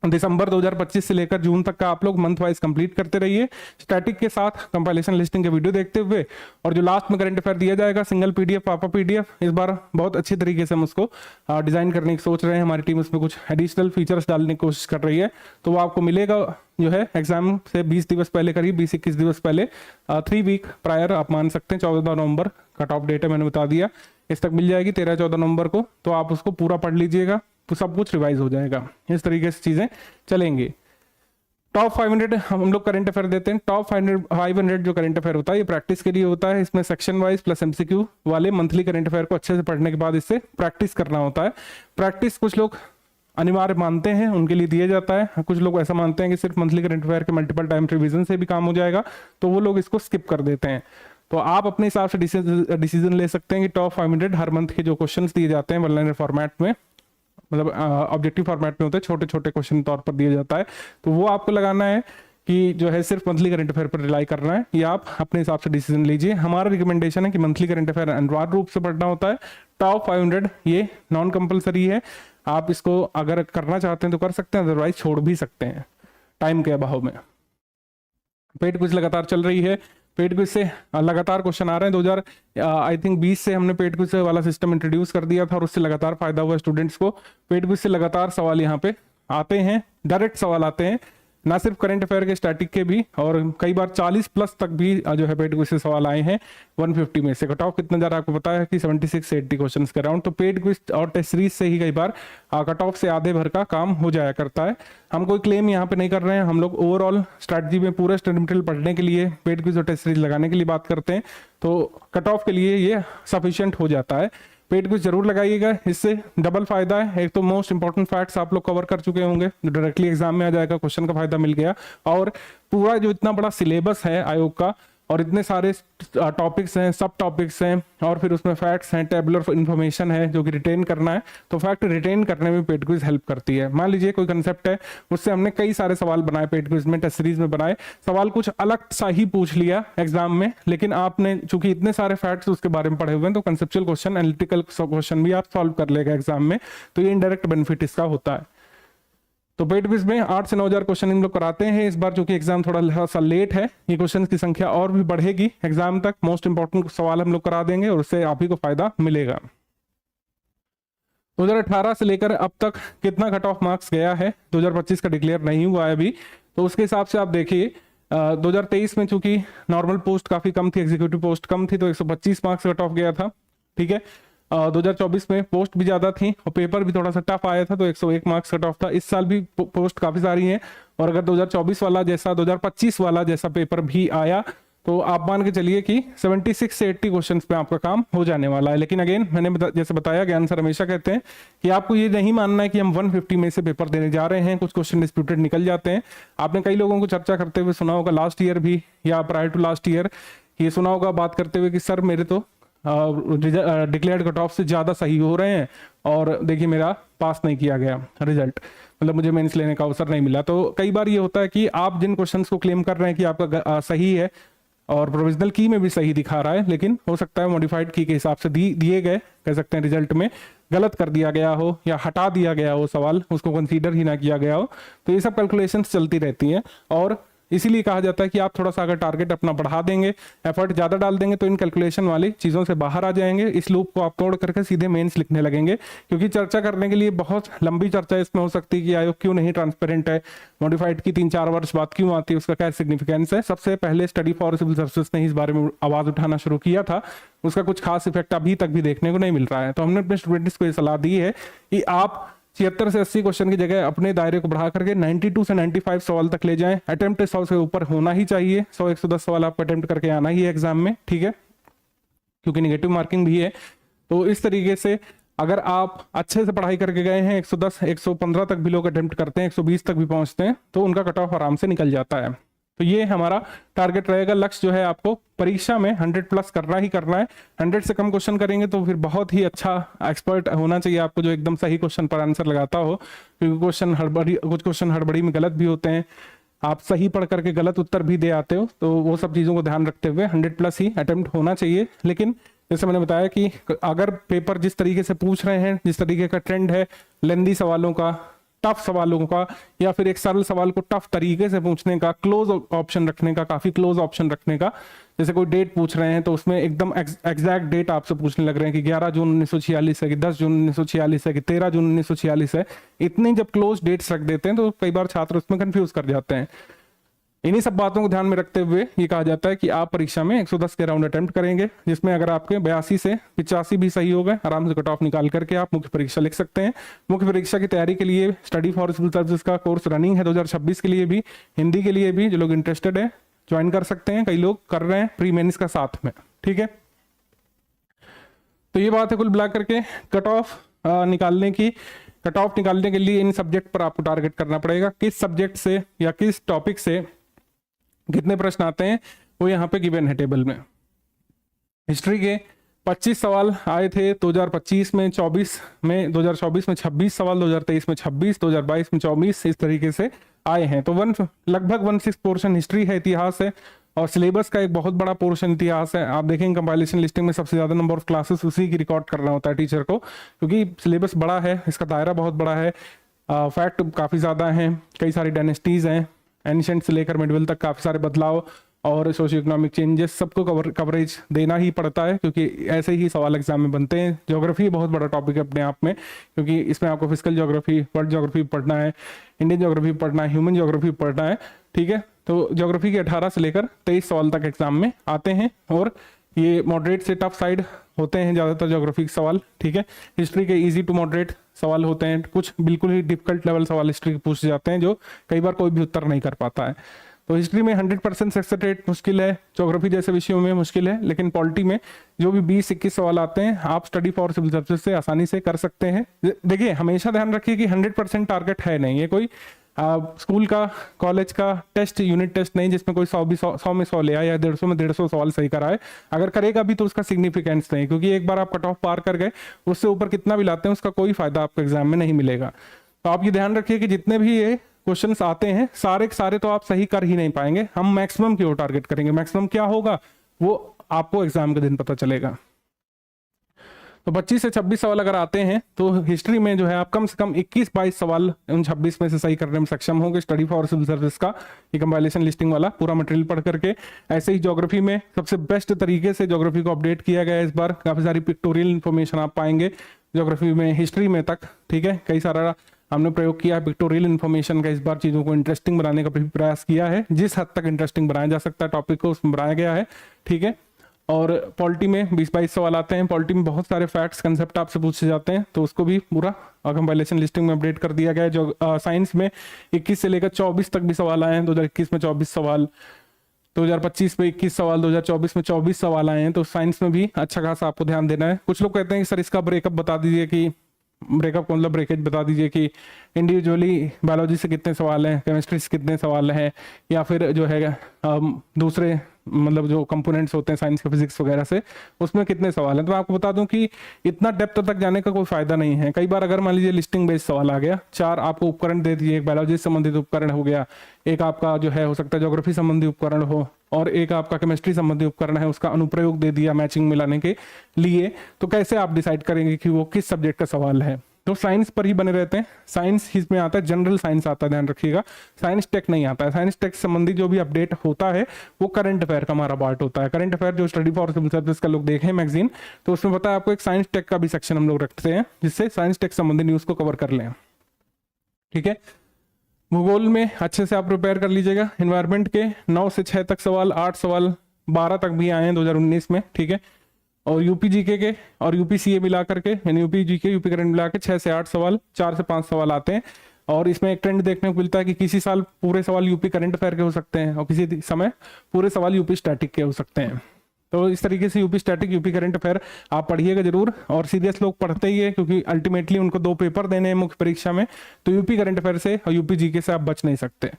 दिसंबर 2025 से लेकर जून तक का आप लोग मंथ वाइज कंप्लीट करते रहिए स्टैटिक के साथ, कंपाइलेशन लिस्टिंग के वीडियो देखते हुए। और जो लास्ट में करंट अफेयर दिया जाएगा सिंगल पीडीएफ पापा पीडीएफ, इस बार बहुत अच्छी तरीके से हम उसको डिजाइन करने की सोच रहे हैं। हमारी टीम उसमें कुछ एडिशनल फीचर्स डालने की कोशिश कर रही है, तो वो आपको मिलेगा जो है एग्जाम से 20 दिवस पहले, करीब 20-21 दिवस पहले, 3 वीक प्रायर आप मान सकते हैं। 14 नवंबर कट ऑफ डेट है, मैंने बता दिया, इस तक मिल जाएगी 13-14 नवंबर को। तो आप उसको पूरा पढ़ लीजिएगा तो सब कुछ रिवाइज हो जाएगा। इस तरीके से चीजें चलेंगी। टॉप 500 हम लोग करंट अफेयर देते हैं। टॉप 500 जो करंट अफेयर होता है ये प्रैक्टिस के लिए होता है। इसमें सेक्शन वाइज प्लस एमसीक्यू वाले मंथली करंट अफेयर को अच्छे से पढ़ने के बाद इससे प्रैक्टिस करना होता है। प्रैक्टिस कुछ लोग अनिवार्य मानते हैं, उनके लिए दिया जाता है। कुछ लोग ऐसा मानते हैं कि सिर्फ मंथली करंट अफेयर के मल्टीपल टाइम रिवीजन से भी काम हो जाएगा, तो वो लोग इसको स्किप कर देते हैं। तो आप अपने हिसाब से डिसीजन ले सकते हैं कि टॉप 500 हर मंथ के जो क्वेश्चंस दिए जाते हैं वन लाइनर फॉर्मेट में, मतलब ऑब्जेक्टिव फॉर्मेट में होते हैं, छोटे छोटे क्वेश्चन तौर पर दिया जाता है, तो वो आपको लगाना है कि जो है सिर्फ मंथली करंट अफेयर पर रिलाई करना है, या आप अपने हिसाब से डिसीजन लीजिए। हमारा रिकमेंडेशन है कि मंथली करंट अफेयर अनिवार्य रूप से पढ़ना होता है। टॉप 500 ये नॉन कंपलसरी है, आप इसको अगर करना चाहते हैं तो कर सकते हैं, अदरवाइज छोड़ भी सकते हैं टाइम के अभाव में। पेड क्विज लगातार चल रही है, पेड क्विज से लगातार क्वेश्चन आ रहे हैं। 2020 से हमने पेड क्विज वाला सिस्टम इंट्रोड्यूस कर दिया था और उससे लगातार फायदा हुआ स्टूडेंट्स को। पेड क्विज से लगातार सवाल यहाँ पे आते हैं, डायरेक्ट सवाल आते हैं, ना सिर्फ करंट अफेयर के, स्टैटिक के भी, और कई बार 40+ तक भी जो है पेड क्विज से सवाल आए हैं। 150 में से कट ऑफ कितना जा रहा है आपको पता है कि 76 से 80 क्वेश्चंस के अराउंड। तो पेड क्विज और टेस्ट सीरीज से ही कई बार कट ऑफ से आधे भर का काम हो जाया करता है। हम कोई क्लेम यहाँ पे नहीं कर रहे हैं, हम लोग ओवरऑल स्ट्रैटेजी में पूरे स्टडी मटेरियल पढ़ने के लिए पेड क्विज और टेस्ट सीरीज लगाने के लिए बात करते हैं, तो कट ऑफ के लिए ये सफिशिएंट हो जाता है। पेड क्विज जरूर लगाइएगा, इससे डबल फायदा है। एक तो मोस्ट इंपॉर्टेंट फैक्ट्स आप लोग कवर कर चुके होंगे, जो डायरेक्टली एग्जाम में आ जाएगा, क्वेश्चन का फायदा मिल गया। और पूरा जो इतना बड़ा सिलेबस है आयोग का, और इतने सारे टॉपिक्स हैं, सब टॉपिक्स हैं, और फिर उसमें फैक्ट्स हैं, टेबुलर इन्फॉर्मेशन है जो कि रिटेन करना है, तो फैक्ट रिटेन करने में पेड क्विज हेल्प करती है। मान लीजिए कोई कंसेप्ट है, उससे हमने कई सारे सवाल बनाए पेड क्विज में, टेस्ट सीरीज में बनाए, सवाल कुछ अलग सा ही पूछ लिया एग्जाम में, लेकिन आपने चूंकि इतने सारे फैक्ट्स उसके बारे में पढ़े हुए हैं, तो कंसेप्चुअल क्वेश्चन, एनालिटिकल क्वेश्चन भी आप सॉल्व कर लेगा एग्जाम में, तो ये इनडायरेक्ट बेनिफिट इसका होता है। तो पेड क्विज में 8 से 9,000 क्वेश्चन हम लोग कराते हैं। इस बार चूंकि एग्जाम थोड़ा सा लेट है, ये क्वेश्चन की संख्या और भी बढ़ेगी एग्जाम तक। मोस्ट इंपॉर्टेंट सवाल हम लोग करा देंगे और उससे आप ही को फायदा मिलेगा। 2018 से लेकर अब तक कितना कट ऑफ मार्क्स गया है, 2025 का डिक्लेयर नहीं हुआ है अभी, तो उसके हिसाब से आप देखिए 2023 में चूंकि नॉर्मल पोस्ट काफी कम थी, एग्जीक्यूटिव पोस्ट कम थी, तो 125 मार्क्स कट ऑफ गया था, ठीक है। 2024 में पोस्ट भी ज्यादा थी और पेपर भी थोड़ा सा टफ आया था, तो 101 मार्क्स कट ऑफ था। इस साल भी पोस्ट काफी सारी हैं, और अगर 2024 वाला जैसा 2025 वाला जैसा पेपर भी आया, तो आप मान के चलिए कि 76 से 80 क्वेश्चंस पे आपका काम हो जाने वाला है। लेकिन अगेन मैंने जैसे बताया, ज्ञान सर हमेशा कहते हैं कि आपको ये नहीं मानना है कि हम 150 में से पेपर देने जा रहे हैं, कुछ क्वेश्चन डिस्प्यूटेड निकल जाते हैं। आपने कई लोगों को चर्चा करते हुए सुना होगा लास्ट ईयर भी, या प्रायर टू लास्ट ईयर ये सुना होगा बात करते हुए कि सर मेरे तो डिक्लेयर्ड कट ऑफ से ज्यादा सही हो रहे हैं, और देखिए मेरा पास नहीं किया गया रिजल्ट, मतलब मुझे मेंस लेने का अवसर नहीं मिला। तो कई बार ये होता है कि आप जिन क्वेश्चंस को क्लेम कर रहे हैं कि आपका सही है और प्रोविजनल की में भी सही दिखा रहा है, लेकिन हो सकता है मॉडिफाइड की के हिसाब से दिए गए, कह सकते हैं रिजल्ट में गलत कर दिया गया हो या हटा दिया गया हो सवाल, उसको कंसीडर ही ना किया गया हो। तो ये सब कैलकुलेशंस चलती रहती हैं, और इसीलिए कहा जाता है कि आप थोड़ा सा अगर टारगेट अपना बढ़ा देंगे, एफर्ट ज्यादा डाल देंगे, तो इन कैलकुलेशन वाली चीजों से बाहर आ जाएंगे। इस लूप को आप तोड़ करके सीधे मेंस लिखने लगेंगे, क्योंकि चर्चा करने के लिए बहुत लंबी चर्चा इसमें हो सकती है कि आयोग क्यों नहीं ट्रांसपेरेंट है, मॉडिफाइड की 3-4 वर्ष बाद क्यों आती है, उसका क्या सिग्निफिकेंस है। सबसे पहले स्टडी फॉर सिविल सर्विसेज ने इस बारे में आवाज उठाना शुरू किया था, उसका कुछ खास इफेक्ट अभी तक भी देखने को नहीं मिल रहा है। तो हमने अपने स्टूडेंट्स को ये सलाह दी है कि आप 76 से 80 क्वेश्चन की जगह अपने दायरे को बढ़ा करके 92 से 95 सवाल तक ले जाएं। अटेम्प्ट 100 से ऊपर होना ही चाहिए, 100-110 सवाल आपको अटेम्प्ट करके आना ही है एग्जाम में, ठीक है, क्योंकि नेगेटिव मार्किंग भी है। तो इस तरीके से अगर आप अच्छे से पढ़ाई करके गए हैं, 110 115 तक भी लोग अटेम्प्ट करते हैं, 120 तक भी पहुंचते हैं, तो उनका कट ऑफ आराम से निकल जाता है। तो ये हमारा टारगेट रहेगा। लक्ष्य जो है आपको परीक्षा में 100 प्लस करना ही करना है। 100 से कम क्वेश्चन करेंगे तो फिर बहुत ही अच्छा एक्सपर्ट होना चाहिए आपको, जो एकदम सही क्वेश्चन पर आंसर लगाता हो, क्योंकि कुछ क्वेश्चन हड़बड़ी में गलत भी होते हैं, आप सही पढ़ करके गलत उत्तर भी दे आते हो। तो वो सब चीज़ों को ध्यान रखते हुए 100 प्लस ही अटेम्प्ट होना चाहिए। लेकिन जैसे मैंने बताया कि अगर पेपर जिस तरीके से पूछ रहे हैं, जिस तरीके का ट्रेंड है, लेंदी सवालों का, टफ सवालों का, या फिर एक सरल सवाल को टफ तरीके से पूछने का, क्लोज ऑप्शन रखने का, काफी क्लोज ऑप्शन रखने का, जैसे कोई डेट पूछ रहे हैं तो उसमें एकदम एग्जैक्ट डेट आपसे पूछने लग रहे हैं कि 11 जून 1946 है, कि 10 जून 1946 है, कि 13 जून 1946 है। इतनी जब क्लोज डेट्स रख देते हैं तो कई बार छात्र उसमें कंफ्यूज कर जाते हैं। इन्हीं सब बातों को ध्यान में रखते हुए ये कहा जाता है कि आप परीक्षा में 110 के राउंड अटेम्प्ट करेंगे, जिसमें अगर आपके 82 से 85 भी सही हो गए, आराम से कट ऑफ निकाल करके आप मुख्य परीक्षा लिख सकते हैं। मुख्य परीक्षा की तैयारी के लिए स्टडी फॉर सिविल सर्विसेज का कोर्स रनिंग है 2026 के लिए भी, हिंदी के लिए भी। जो लोग इंटरेस्टेड है ज्वाइन कर सकते हैं, कई लोग कर रहे हैं प्री मेंस का साथ में, ठीक है। तो ये बात है कुल मिला करके कट ऑफ निकालने की। कट ऑफ निकालने के लिए इन सब्जेक्ट पर आपको टारगेट करना पड़ेगा, किस सब्जेक्ट से या किस टॉपिक से कितने प्रश्न आते हैं वो यहाँ पे गिवन है टेबल में। हिस्ट्री के 25 सवाल आए थे 2025 में, 24 में, 2024 में 26 सवाल, 2023 में 26, 2022 में 24, इस तरीके से आए हैं। तो लगभग 1/6 पोर्शन हिस्ट्री है, इतिहास है, और सिलेबस का एक बहुत बड़ा पोर्शन इतिहास है। आप देखेंगे कंपाइलेशन लिस्टिंग में सबसे ज्यादा नंबर ऑफ क्लासेस उसी की रिकॉर्ड करना होता है टीचर को, क्योंकि सिलेबस बड़ा है, इसका दायरा बहुत बड़ा है, फैक्ट काफी ज्यादा है, कई सारी डायनेस्टीज हैं, एंशिएंट से लेकर मिडवल तक काफी सारे बदलाव और सोशियो इकोनॉमिक चेंजेस, सबको कवरेज देना ही पड़ता है, क्योंकि ऐसे ही सवाल एग्जाम में बनते हैं। ज्योग्राफी बहुत बड़ा टॉपिक है अपने आप में, क्योंकि इसमें आपको फिजिकल ज्योग्राफी, वर्ल्ड ज्योग्राफी पढ़ना है, इंडियन ज्योग्राफी पढ़ना है, ह्यूमन ज्योग्राफी पढ़ना है, ठीक है। तो ज्योग्राफी के 18 से लेकर 23 सवाल तक एग्जाम में आते हैं, और ये मॉडरेट से टफ साइड होते हैं ज़्यादातर ज्योग्राफी के सवाल, ठीक है। हिस्ट्री के इजी टू मॉडरेट सवाल होते हैं, कुछ बिल्कुल ही डिफिकल्ट लेवल सवाल हिस्ट्री के पूछे जाते हैं, जो कई बार कोई भी उत्तर नहीं कर पाता है। तो हिस्ट्री में 100% सक्सेस रेट मुश्किल है, ज्योग्राफी जैसे विषयों में मुश्किल है, लेकिन पॉलिटी में जो भी 20-21 सवाल आते हैं आप स्टडी फॉर सिविल सर्विसेज से आसानी से कर सकते हैं। देखिए हमेशा ध्यान रखिए कि 100% टारगेट है नहीं, ये कोई स्कूल का, कॉलेज का टेस्ट, यूनिट टेस्ट नहीं जिसमें कोई 100 में 100 ले आए या 150 में 150 सवाल सही कराए। अगर करेगा भी तो उसका सिग्निफिकेंस नहीं, क्योंकि एक बार आप कट ऑफ पार कर गए, उससे ऊपर कितना भी लाते हैं उसका कोई फायदा आपको एग्जाम में नहीं मिलेगा। तो आप ये ध्यान रखिए कि जितने भी ये क्वेश्चंस आते हैं सारे के सारे तो आप सही कर ही नहीं पाएंगे, हम मैक्सिमम की ओर टारगेट करेंगे। मैक्सिमम क्या होगा वो आपको एग्जाम के दिन पता चलेगा। तो 25 से 26 सवाल अगर आते हैं तो हिस्ट्री में जो है आप कम से कम 21-22 सवाल उन 26 में से सही करने में सक्षम होंगे। स्टडी फॉर सिविल सर्विस का ये कंपाइलेशन लिस्टिंग वाला पूरा मटेरियल पढ़ करके। ऐसे ही ज्योग्राफी में सबसे बेस्ट तरीके से ज्योग्राफी को अपडेट किया गया है इस बार, काफी सारी पिक्टोरियल इन्फॉर्मेशन आप पाएंगे ज्योग्राफी में, हिस्ट्री में तक, ठीक है। कई सारा हमने प्रयोग किया है पिक्टोरियल इन्फॉर्मेशन का, इस बार चीजों को इंटरेस्टिंग बनाने का भी प्रयास किया है, जिस हद तक इंटरेस्टिंग बनाया जा सकता है टॉपिक को उसमें बनाया गया है, ठीक है। और पॉलिटी में 20-22 सवाल आते हैं, पॉलिटी में बहुत सारे फैक्ट्स कंसेप्ट आपसे पूछे जाते हैं, तो उसको भी पूरा कंपाइलेशन लिस्टिंग में अपडेट कर दिया गया है। जो साइंस में 21 से लेकर 24 तक भी सवाल आए हैं, 2021 में 24 सवाल, 2025 में 21 सवाल, 2024 में 24 सवाल आए हैं, तो साइंस में भी अच्छा खासा आपको ध्यान देना है। कुछ लोग कहते हैं कि सर इसका ब्रेकअप बता दीजिए, कि ब्रेकअप मतलब ब्रेकेज बता दीजिए कि इंडिविजुअली बायोलॉजी से कितने सवाल हैं, केमिस्ट्री से कितने सवाल हैं, या फिर जो है दूसरे मतलब जो कंपोनेंट्स होते हैं साइंस के, फिजिक्स वगैरह से, उसमें कितने सवाल हैं। तो मैं आपको बता दूं कि इतना डेप्थ तक जाने का कोई फायदा नहीं है। कई बार अगर मान लीजिए लिस्टिंग बेस्ड सवाल आ गया, 4 आपको उपकरण दे दिए, एक बायोलॉजी से संबंधित उपकरण हो गया, एक आपका जो है हो सकता है ज्योग्राफी संबंधी उपकरण हो, और एक आपका केमिस्ट्री संबंधी उपकरण है, उसका अनुप्रयोग दे दिया मैचिंग मिलाने के लिए, तो कैसे आप डिसाइड करेंगे कि वो किस सब्जेक्ट का सवाल है। तो साइंस पर ही बने रहते हैं, साइंस इसमें आता है, जनरल साइंस आता है, ध्यान रखिएगा, साइंस टेक नहीं आता है। साइंस टेक संबंधी जो भी अपडेट होता है वो करंट अफेयर का हमारा पार्ट होता है। करंट अफेयर जो स्टडी फॉर सिविल सर्विस का लोग देखें मैगजीन, तो उसमें पता है आपको एक साइंस टेक का भी सेक्शन हम लोग रखते हैं, जिससे साइंस टेक संबंधी न्यूज को कवर कर लें, ठीक है। भूगोल में अच्छे से आप प्रिपेयर कर लीजिएगा। एनवायरमेंट के 9 से 6 तक सवाल, 8 सवाल, 12 तक भी आए हैं 2019 में, ठीक है। और यूपी जीके के और यूपी सीए मिला करके, यानी यूपी जीके यूपी करंट मिला के 6 से 8 सवाल, 4 से 5 सवाल आते हैं। और इसमें एक ट्रेंड देखने को मिलता है कि किसी साल पूरे सवाल यूपी करंट अफेयर के हो सकते हैं और किसी समय पूरे सवाल यूपी स्टैटिक के हो सकते हैं। तो इस तरीके से UP static, UP current affair आप पढ़िएगा जरूर। और सीरियस लोग पढ़ते ही है, क्योंकि अल्टीमेटली उनको 2 पेपर देने हैं मुख्य परीक्षा में, तो यूपी करंट अफेयर से और यूपी जीके से आप बच नहीं सकते।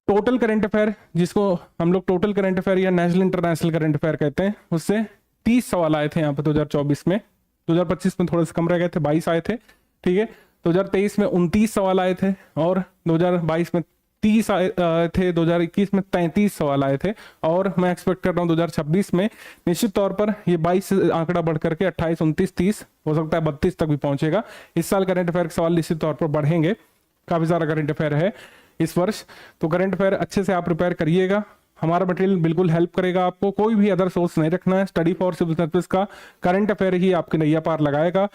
टोटल करंट अफेयर, जिसको हम लोग टोटल करंट अफेयर या नेशनल इंटरनेशनल करंट अफेयर कहते हैं, उससे 30 सवाल आए थे यहाँ पे 2024 में। 2025 में थोड़े से कम रह गए थे, 22 आए थे, ठीक है। 2023 में 29 सवाल आए थे और 2022 में 30 आए थे, 2021 में 33 सवाल आए थे। और मैं एक्सपेक्ट कर रहा हूँ 2026 में निश्चित तौर पर ये 22 से आंकड़ा बढ़ करके 28, 29, 30 हो सकता है 32 तक भी पहुंचेगा। इस साल करंट अफेयर के सवाल निश्चित तौर पर बढ़ेंगे, काफी सारा करंट अफेयर है इस वर्ष। तो करंट अफेयर अच्छे से आप प्रिपेयर करिएगा, हमारा मटेरियल बिल्कुल हेल्प करेगा आपको। कोई भी अदर सोर्स नहीं रखना है, स्टडी फॉर सिविल सर्विस का करंट अफेयर ही आपके नैया पार लगाएगा।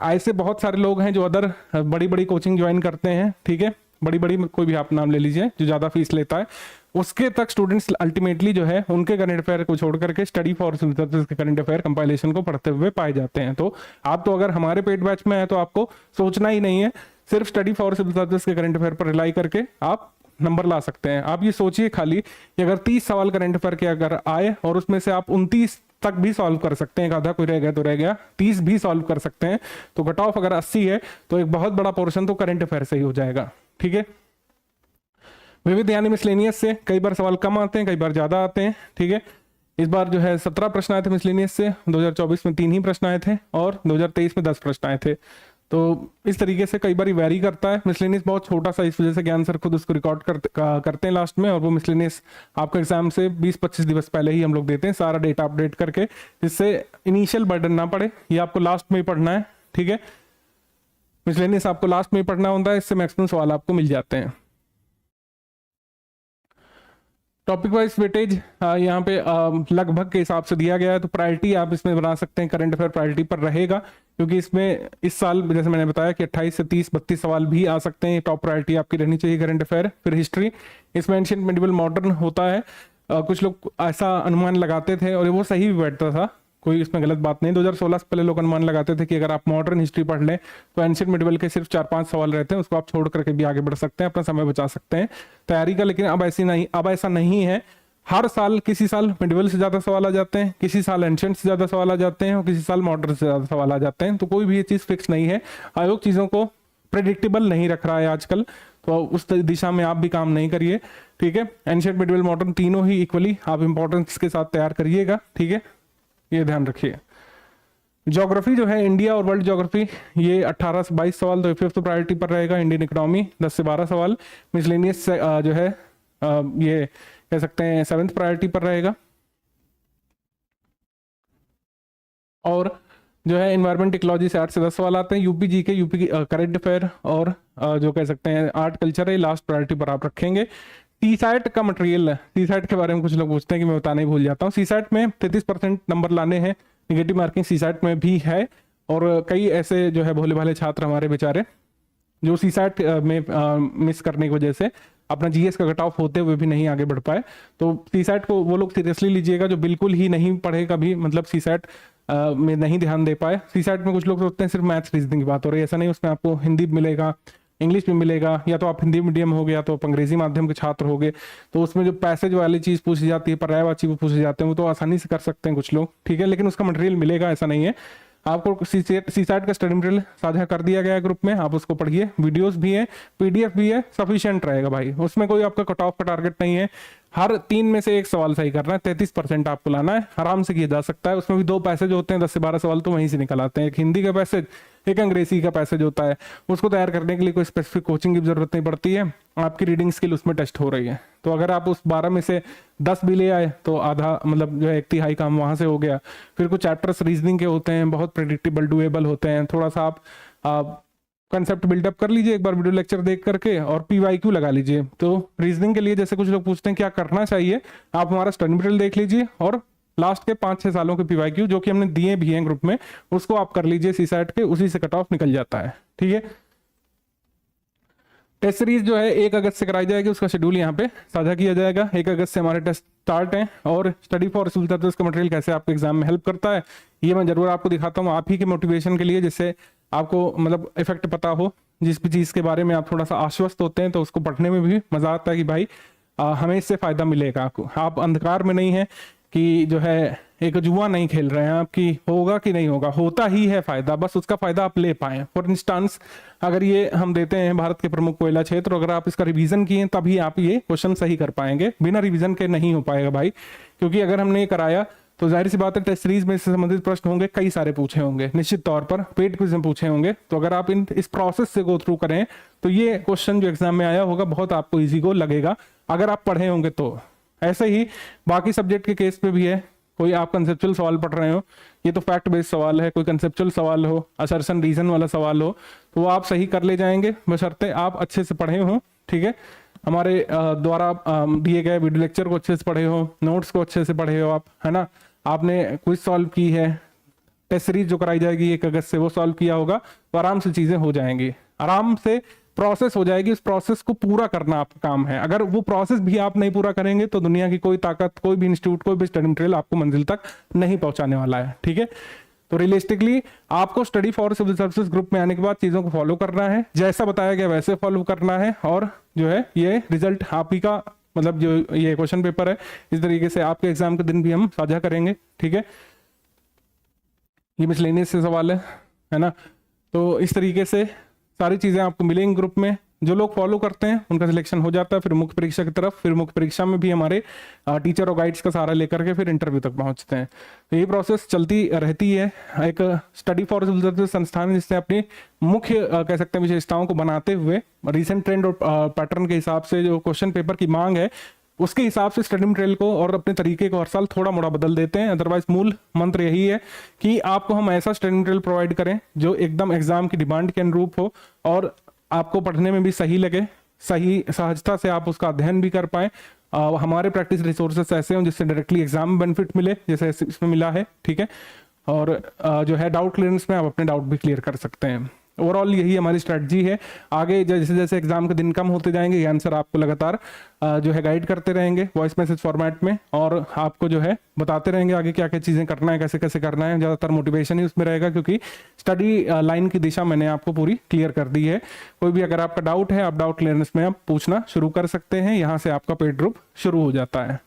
ऐसे बहुत सारे लोग हैं जो अदर बड़ी बड़ी कोचिंग ज्वाइन करते हैं, ठीक है, बड़ी बड़ी कोई भी आप नाम ले लीजिए जो ज्यादा फीस लेता है, उसके तक स्टूडेंट्स अल्टीमेटली जो है उनके करंट अफेयर को छोड़ करके स्टडी फॉर सिविल सर्विस के करंट अफेयर कंपाइलेशन को पढ़ते हुए पाए जाते हैं। तो आप तो अगर हमारे पेड बैच में है तो आपको सोचना ही नहीं है, सिर्फ स्टडी फॉर सिविल सर्विस के करंट अफेयर पर रिलाई करके आप नंबर ला सकते हैं। आप ये सोचिए खाली कि अगर 30 सवाल करंट अफेयर के अगर आए और उसमें से आप 29 तक भी सॉल्व कर सकते हैं, आधा कोई रह गया तो रह गया, 30 भी सॉल्व कर सकते हैं, तो कट ऑफ अगर 80 है तो एक बहुत बड़ा पोर्शन तो करंट अफेयर से ही हो जाएगा, ठीक है। विविध यानी मिसलेनियस से कई बार सवाल कम आते हैं, कई बार ज्यादा आते हैं, ठीक है। इस बार जो है 17 प्रश्न आए थे मिसलेनियस से, 2024 में 3 ही प्रश्न आए थे और 2023 में 10 प्रश्न आए थे। तो इस तरीके से कई बार वेरी करता है। मिसलेनियस बहुत छोटा सा, इस वजह से ज्ञान सर खुद उसको रिकॉर्ड करते हैं लास्ट में, और वो मिसलेनियस आपके एग्जाम से 20-25 दिवस पहले ही हम लोग देते हैं सारा डेटा अपडेट करके, जिससे इनिशियल बर्डन ना पड़े। ये आपको लास्ट में ही पढ़ना है, ठीक है। मिसलेनियस आपको लास्ट में ही पढ़ना होता है, इससे मैक्सिमम सवाल आपको मिल जाते हैं। टॉपिक वाइज वेटेज यहाँ पे लगभग के हिसाब से दिया गया है, तो प्रायोरिटी आप इसमें बना सकते हैं, करंट अफेयर प्रायोरिटी पर रहेगा, क्योंकि इसमें इस साल जैसे मैंने बताया कि 28 से 30-32 सवाल भी आ सकते हैं। टॉप प्रायोरिटी आपकी रहनी चाहिए करंट अफेयर। फिर हिस्ट्री, इसमें एंशिएंट मिडिवल मॉडर्न होता है। कुछ लोग ऐसा अनुमान लगाते थे और वो सही भी बैठता था, कोई इसमें गलत बात नहीं। 2016 से पहले लोग अनुमान लगाते थे कि अगर आप मॉडर्न हिस्ट्री पढ़ लें तो एंशिएंट मिडिवल के सिर्फ 4-5 सवाल रहते हैं, उसको आप छोड़ करके भी आगे बढ़ सकते हैं, अपना समय बचा सकते हैं तैयारी का। लेकिन अब ऐसा नहीं है। हर साल किसी साल मिडिवल से ज्यादा सवाल आ जाते हैं, किसी साल एंशिएंट से ज्यादा सवाल आ जाते हैं और किसी साल मॉडर्न से ज्यादा सवाल आ जाते हैं। तो कोई भी ये चीज फिक्स नहीं है। आयोग चीजों को प्रेडिक्टेबल नहीं रख रहा है आजकल, तो उस दिशा में आप भी काम नहीं करिए, ठीक है। एंशिएंट मिडिवल मॉडर्न तीनों ही इक्वली आप इंपॉर्टेंस के साथ तैयार करिएगा, ठीक है, ये ध्यान रखिए। ज्योग्राफी जो है, इंडिया और वर्ल्ड ज्योग्राफी, ये 18 से 22 सवाल तो 5th प्रायोरिटी पर रहेगा। इंडियन इकोनॉमी 10 से 12 सवाल। मिसलेनियस जो है ये कह सकते हैं 7th प्रायोरिटी पर रहेगा। और जो है एनवायरमेंट इकोलॉजी से 8 से 10 सवाल आते हैं। यूपी जी के, यूपी करंट अफेयर और जो कह सकते हैं आर्ट कल्चर है, लास्ट प्रायोरिटी पर आप रखेंगे। सीसैट का मटेरियल है, सीसैट के बारे में कुछ लोग पूछते हैं कि मैं बताना ही भूल जाता हूँ। सीसैट में 33% नंबर लाने हैं, निगेटिव मार्किंग सीसैट में भी है। और कई ऐसे जो है भोले भाले छात्र हमारे बेचारे जो सीसैट में मिस करने की वजह से अपना जीएस का कट ऑफ होते हुए भी नहीं आगे बढ़ पाए, तो सीसैट को वो लोग सीरियसली लीजिएगा जो बिल्कुल ही नहीं पढ़े कभी, मतलब सीसैट में नहीं ध्यान दे पाए। सीसैट में कुछ लोग सोचते हैं सिर्फ मैथ्स रीजनिंग की बात हो रही है, ऐसा नहीं। उसमें आपको हिंदी मिलेगा, इंग्लिश भी मिलेगा, या तो आप हिंदी मीडियम हो गया तो आप अंग्रेजी माध्यम के छात्र हो गए, तो उसमें जो पैसेज वाली चीज पूछी जाती है, पर्यायवाची वो पूछे जाते हैं, वो तो आसानी से कर सकते हैं कुछ लोग, ठीक है। लेकिन उसका मटेरियल मिलेगा, ऐसा नहीं है। आपको सीसैट का स्टडी मटेरियल साझा कर दिया गया है ग्रुप में, आप उसको पढ़िए, वीडियोस भी है, पीडीएफ भी है, सफिशिएंट रहेगा भाई। उसमें कोई आपका कट ऑफ का टारगेट नहीं है, हर 3 में से 1 सवाल सही करना है, 33% आपको लाना है, आराम से किया जा सकता है। उसमें भी 2 पैसेज होते हैं, 10 से 12 सवाल तो वहीं से निकल आते हैं, एक हिंदी का पैसेज, एक अंग्रेजी का पैसेज होता है। उसको तैयार करने के लिए कोई स्पेसिफिक कोचिंग की जरूरत नहीं पड़ती है, आपकी रीडिंग स्किल उसमें टेस्ट हो रही है। तो अगर आप उस 12 में से 10 भी ले आए तो आधा, मतलब जो है 1/3 काम वहां से हो गया। फिर कुछ चैप्टर्स रीजनिंग के होते हैं, बहुत प्रेडिक्टेबल, डुएबल होते हैं, थोड़ा सा आप कंसेप्ट बिल्डअप कर लीजिए एक बार वीडियो लेक्चर देख करके, और पीवाईक्यू लगा लीजिए। तो रीजनिंग के लिए जैसे कुछ लोग पूछते हैं क्या करना चाहिए, आप हमारा स्टडी मटेरियल देख लीजिए और लास्ट के 5-6 सालों के पीवाईक्यू जो कि हमने दिए भी हैं ग्रुप में, उसको आप कर लीजिए सीसैट के, उसी से कट ऑफ निकल जाता है, ठीक है। टेस्ट सीरीज जो है 1 अगस्त से कराई जाएगी, उसका शेड्यूल यहाँ पे साझा किया जाएगा। 1 अगस्त से हमारे टेस्ट स्टार्ट हैं। और स्टडी फॉर सिविल सर्विस का मटेरियल कैसे आपके एग्जाम में हेल्प करता है, ये मैं जरूर आपको दिखाता हूँ, आप ही के मोटिवेशन के लिए, जिससे आपको मतलब इफेक्ट पता हो। जिस भी चीज के बारे में आप थोड़ा सा आश्वस्त होते हैं तो उसको पढ़ने में भी मजा आता है कि भाई हमें इससे फायदा मिलेगा। आपको, आप अंधकार में नहीं है कि जो है एक जुआ नहीं खेल रहे हैं आप कि होगा कि नहीं होगा, होता ही है फायदा, बस उसका फायदा आप ले पाए। फॉर इंस्टांस अगर ये हम देते हैं भारत के प्रमुख कोयला क्षेत्र, अगर आप इसका रिवीजन किए तभी आप ये क्वेश्चन सही कर पाएंगे, बिना रिवीजन के नहीं हो पाएगा भाई। क्योंकि अगर हमने ये कराया तो जाहिर सी बात है टेस्ट सीरीज में इससे संबंधित प्रश्न होंगे, कई सारे पूछे होंगे निश्चित तौर पर, पेड क्विज में पूछे होंगे। तो अगर आप इस प्रोसेस से गो थ्रू करें तो ये क्वेश्चन जो एग्जाम में आया होगा बहुत आपको इजी को लगेगा, अगर आप पढ़े होंगे तो। ऐसे ही बाकी सब्जेक्ट के केस पे भी है, कोई आप कंसेप्चुअल सवाल पढ़ रहे हो, ये तो फैक्ट बेस्ड सवाल है, कोई कंसेप्चुअल सवाल हो, असर्शन रीजन वाला सवाल हो, तो वो आप सही कर ले जाएंगे बशर्ते आप अच्छे से पढ़े हो। ठीक है, हमारे द्वारा दिए गए वीडियो लेक्चर को अच्छे से पढ़े हो, नोट्स को अच्छे से पढ़े हो आप, है ना, आपने क्विज सॉल्व की है, टेस्ट सीरीज जो कराई जाएगी 1 अगस्त से वो सॉल्व किया होगा, तो आराम से चीजें हो जाएंगी, आराम से प्रोसेस हो जाएगी। उस प्रोसेस को पूरा करना आपका काम है। अगर वो प्रोसेस भी आप नहीं पूरा करेंगे तो दुनिया की कोई ताकत, कोई भी इंस्टीट्यूट, कोई भी स्टडी मटेरियल आपको मंजिल तक नहीं पहुंचाने वाला है। ठीक है, तो रियलिस्टिकली आपको study for civil services group में आने के बाद चीजों को फॉलो करना है, जैसा बताया गया वैसे फॉलो करना है, और जो है ये रिजल्ट आप ही का, मतलब जो ये क्वेश्चन पेपर है इस तरीके से आपके एग्जाम के दिन भी हम साझा करेंगे। ठीक है, ये मिसलेनियस से सवाल है ना, तो इस तरीके से सारी चीजें आपको मिलेंगी ग्रुप में। जो लोग फॉलो करते हैं उनका सिलेक्शन हो जाता है फिर मुख्य परीक्षा की तरफ, फिर मुख्य परीक्षा में भी हमारे टीचर और गाइड्स का सहारा लेकर के फिर इंटरव्यू तक पहुंचते हैं। तो ये प्रोसेस चलती रहती है। एक स्टडी फॉर सिविल सर्विसेज संस्थान है जिससे अपनी मुख्य कह सकते हैं विशेषताओं को बनाते हुए रिसेंट ट्रेंड और पैटर्न के हिसाब से जो क्वेश्चन पेपर की मांग है उसके हिसाब से स्टडी मटेरियल को और अपने तरीके को हर साल थोड़ा मोड़ा बदल देते हैं। अदरवाइज मूल मंत्र यही है कि आपको हम ऐसा स्टडी मटेरियल प्रोवाइड करें जो एकदम एग्जाम की डिमांड के अनुरूप हो और आपको पढ़ने में भी सही लगे, सही सहजता से आप उसका अध्ययन भी कर पाए। हमारे प्रैक्टिस रिसोर्सेस ऐसे हों जिससे डायरेक्टली एग्जाम में बेनिफिट मिले, जैसे इसमें मिला है। ठीक है, और जो है डाउट क्लियरेंस में आप अपने डाउट भी क्लियर कर सकते हैं। ओवरऑल यही हमारी स्ट्रेटजी है। आगे जैसे जैसे एग्जाम के दिन कम होते जाएंगे ये आंसर आपको लगातार जो है गाइड करते रहेंगे वॉइस मैसेज फॉर्मेट में, और आपको जो है बताते रहेंगे आगे क्या क्या चीजें करना है, कैसे कैसे करना है। ज्यादातर मोटिवेशन ही उसमें रहेगा क्योंकि स्टडी लाइन की दिशा मैंने आपको पूरी क्लियर कर दी है। कोई भी अगर आपका डाउट है आप डाउट क्लियरेंस में आप पूछना शुरू कर सकते हैं, यहाँ से आपका पेड ग्रुप शुरू हो जाता है।